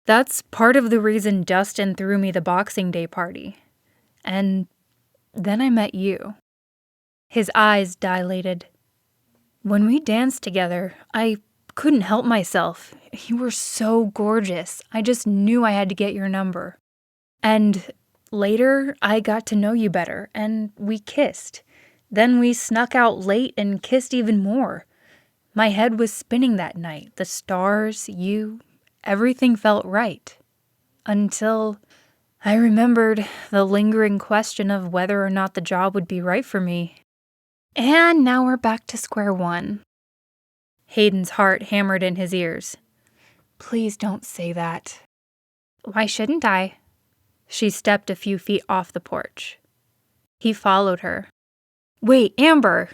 That's part of the reason Dustin threw me the Boxing Day party. And then I met you. His eyes dilated. When we danced together, I couldn't help myself. You were so gorgeous. I just knew I had to get your number. And later, I got to know you better, and we kissed. Then we snuck out late and kissed even more. My head was spinning that night. The stars, you, everything felt right. Until I remembered the lingering question of whether or not the job would be right for me. And now we're back to square one. Hayden's heart hammered in his ears. Please don't say that. Why shouldn't I? She stepped a few feet off the porch. He followed her. Wait, Amber!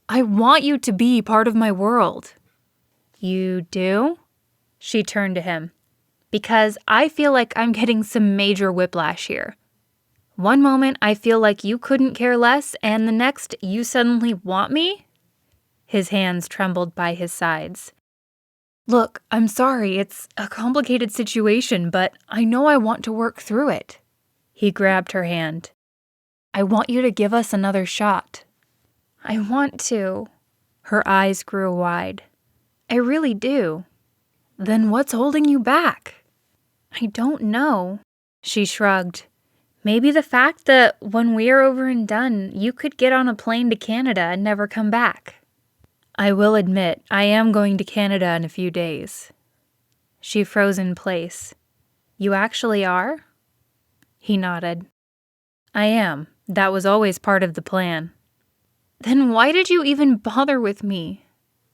I want you to be part of my world. You do? She turned to him. Because I feel like I'm getting some major whiplash here. One moment I feel like you couldn't care less, and the next you suddenly want me? His hands trembled by his sides. Look, I'm sorry, it's a complicated situation, but I know I want to work through it. He grabbed her hand. I want you to give us another shot. I want to. Her eyes grew wide. I really do. Then what's holding you back? I don't know. She shrugged. Maybe the fact that when we're over and done, you could get on a plane to Canada and never come back. I will admit, I am going to Canada in a few days. She froze in place. You actually are? He nodded. I am. That was always part of the plan. Then why did you even bother with me?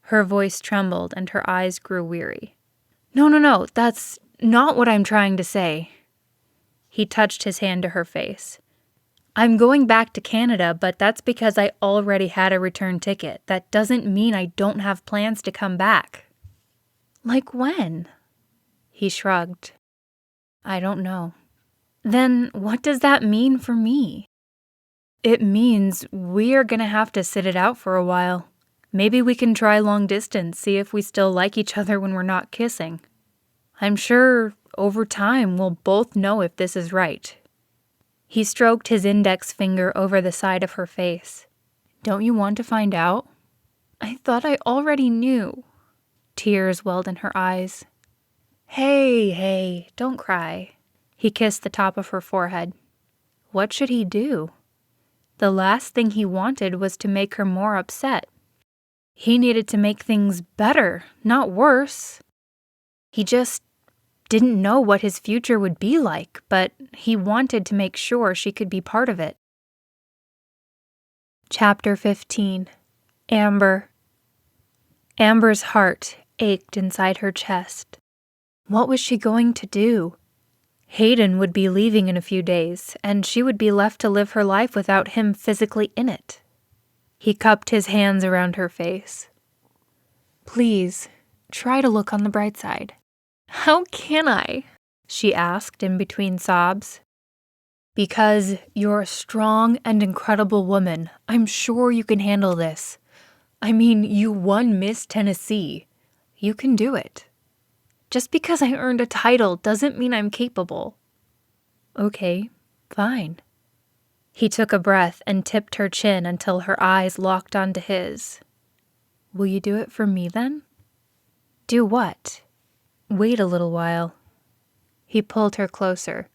Her voice trembled and her eyes grew weary. No, that's not what I'm trying to say. He touched his hand to her face. I'm going back to Canada, but that's because I already had a return ticket. That doesn't mean I don't have plans to come back. Like when? He shrugged. I don't know. Then what does that mean for me? It means we are going to have to sit it out for a while. Maybe we can try long distance, see if we still like each other when we're not kissing. I'm sure over time we'll both know if this is right. He stroked his index finger over the side of her face. Don't you want to find out? I thought I already knew. Tears welled in her eyes. Hey, don't cry. He kissed the top of her forehead. What should he do? The last thing he wanted was to make her more upset. He needed to make things better, not worse. He just didn't know what his future would be like, but he wanted to make sure she could be part of it. Chapter 15. Amber. Amber's heart ached inside her chest. What was she going to do? Hayden would be leaving in a few days, and she would be left to live her life without him physically in it. He cupped his hands around her face. Please, try to look on the bright side. How can I? She asked in between sobs. Because you're a strong and incredible woman. I'm sure you can handle this. I mean, you won Miss Tennesse. You can do it. Just because I earned a title doesn't mean I'm capable. Okay, fine. He took a breath and tipped her chin until her eyes locked onto his. Will you do it for me then? Do what? Wait a little while. He pulled her closer.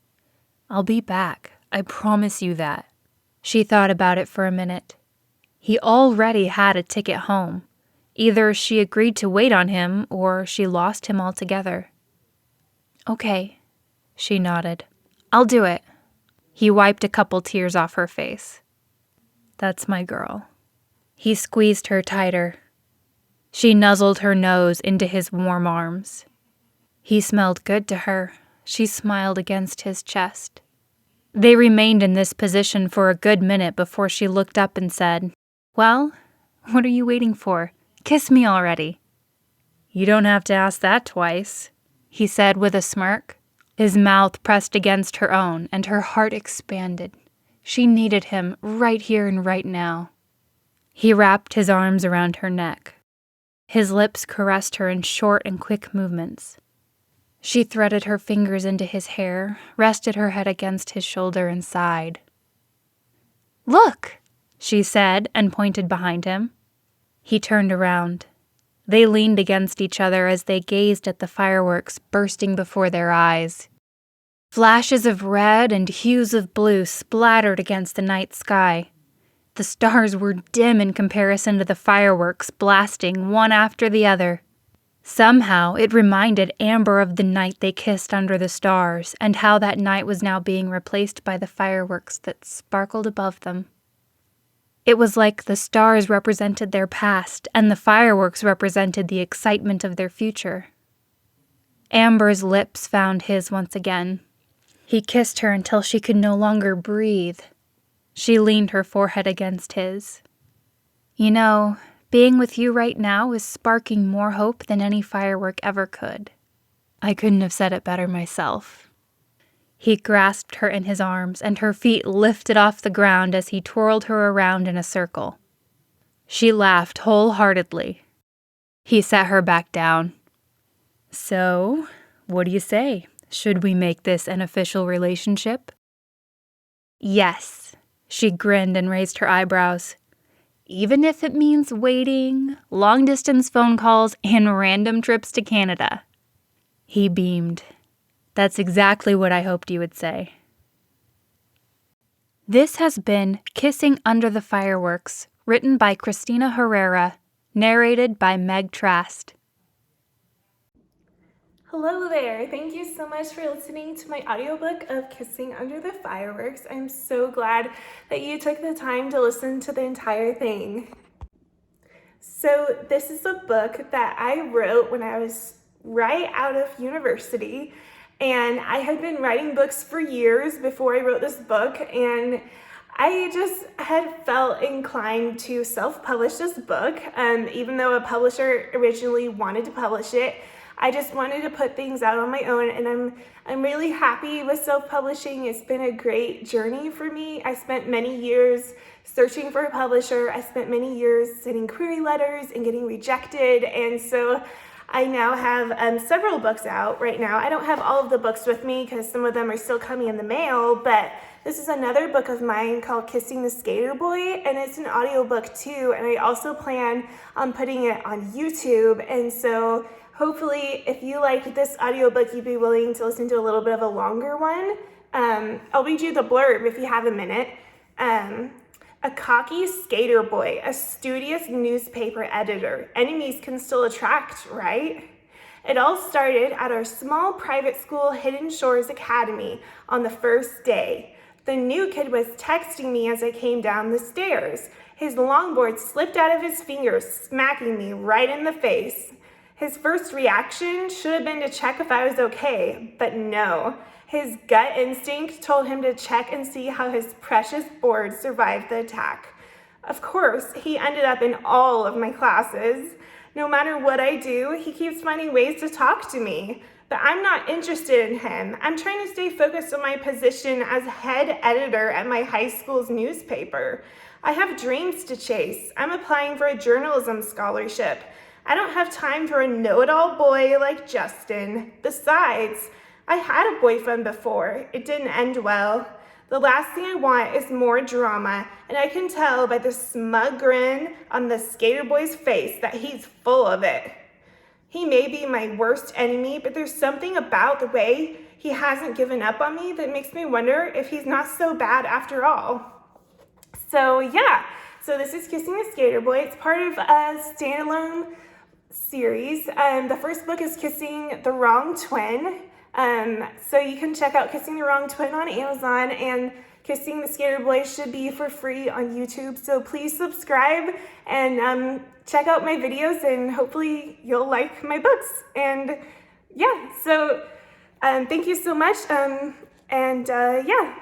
I'll be back. I promise you that. She thought about it for a minute. He already had a ticket home. Either she agreed to wait on him or she lost him altogether. Okay, she nodded. I'll do it. He wiped a couple tears off her face. That's my girl. He squeezed her tighter. She nuzzled her nose into his warm arms. He smelled good to her. She smiled against his chest. They remained in this position for a good minute before she looked up and said, Well, what are you waiting for? Kiss me already. You don't have to ask that twice, he said with a smirk. His mouth pressed against her own, and her heart expanded. She needed him right here and right now. He wrapped his arms around her neck. His lips caressed her in short and quick movements. She threaded her fingers into his hair, rested her head against his shoulder, and sighed. Look, she said, and pointed behind him. He turned around. They leaned against each other as they gazed at the fireworks bursting before their eyes. Flashes of red and hues of blue splattered against the night sky. The stars were dim in comparison to the fireworks blasting one after the other. Somehow it reminded Amber of the night they kissed under the stars and how that night was now being replaced by the fireworks that sparkled above them. It was like the stars represented their past and the fireworks represented the excitement of their future. Amber's lips found his once again. He kissed her until she could no longer breathe. She leaned her forehead against his. You know, being with you right now is sparking more hope than any firework ever could. I couldn't have said it better myself. He grasped her in his arms, and her feet lifted off the ground as he twirled her around in a circle. She laughed wholeheartedly. He set her back down. So, what do you say? Should we make this an official relationship? Yes, she grinned and raised her eyebrows. Even if it means waiting, long-distance phone calls, and random trips to Canada. He beamed. That's exactly what I hoped you would say. This has been Kissing Under the Fireworks, written by Christina Herrera, narrated by Meg Trask. Hello there. Thank you so much for listening to my audiobook of Kissing Under the Fireworks. I'm so glad that you took the time to listen to the entire thing. So this is a book that I wrote when I was right out of university, and I had been writing books for years before I wrote this book, and I just had felt inclined to self-publish this book. Even though a publisher originally wanted to publish it, I just wanted to put things out on my own, and I'm really happy with self-publishing. It's been a great journey for me. I spent many years searching for a publisher. I spent many years sending query letters and getting rejected, and so I now have several books out right now. I don't have all of the books with me because some of them are still coming in the mail, but this is another book of mine called Kissing the Skater Boy, and it's an audiobook too, and I also plan on putting it on YouTube, and so hopefully if you liked this audiobook, you'd be willing to listen to a little bit of a longer one. I'll read you the blurb if you have a minute. A cocky skater boy, a studious newspaper editor. Enemies can still attract, right? It all started at our small private school Hidden Shores Academy on the first day. The new kid was texting me as I came down the stairs. His longboard slipped out of his fingers, smacking me right in the face. His first reaction should have been to check if I was okay, but no. His gut instinct told him to check and see how his precious board survived the attack. Of course, he ended up in all of my classes. No matter what I do, he keeps finding ways to talk to me. But I'm not interested in him. I'm trying to stay focused on my position as head editor at my high school's newspaper. I have dreams to chase. I'm applying for a journalism scholarship. I don't have time for a know-it-all boy like Justin. Besides, I had a boyfriend before. It didn't end well. The last thing I want is more drama, and I can tell by the smug grin on the skater boy's face that he's full of it. He may be my worst enemy, but there's something about the way he hasn't given up on me that makes me wonder if he's not so bad after all. So yeah, this is Kissing the Skater Boy. It's part of a standalone series. The first book is Kissing the Wrong Twin. So you can check out Kissing the Wrong Twin on Amazon, and Kissing the Skater Boy should be for free on YouTube. So please subscribe and check out my videos, and hopefully you'll like my books. And yeah, so thank you so much. Yeah.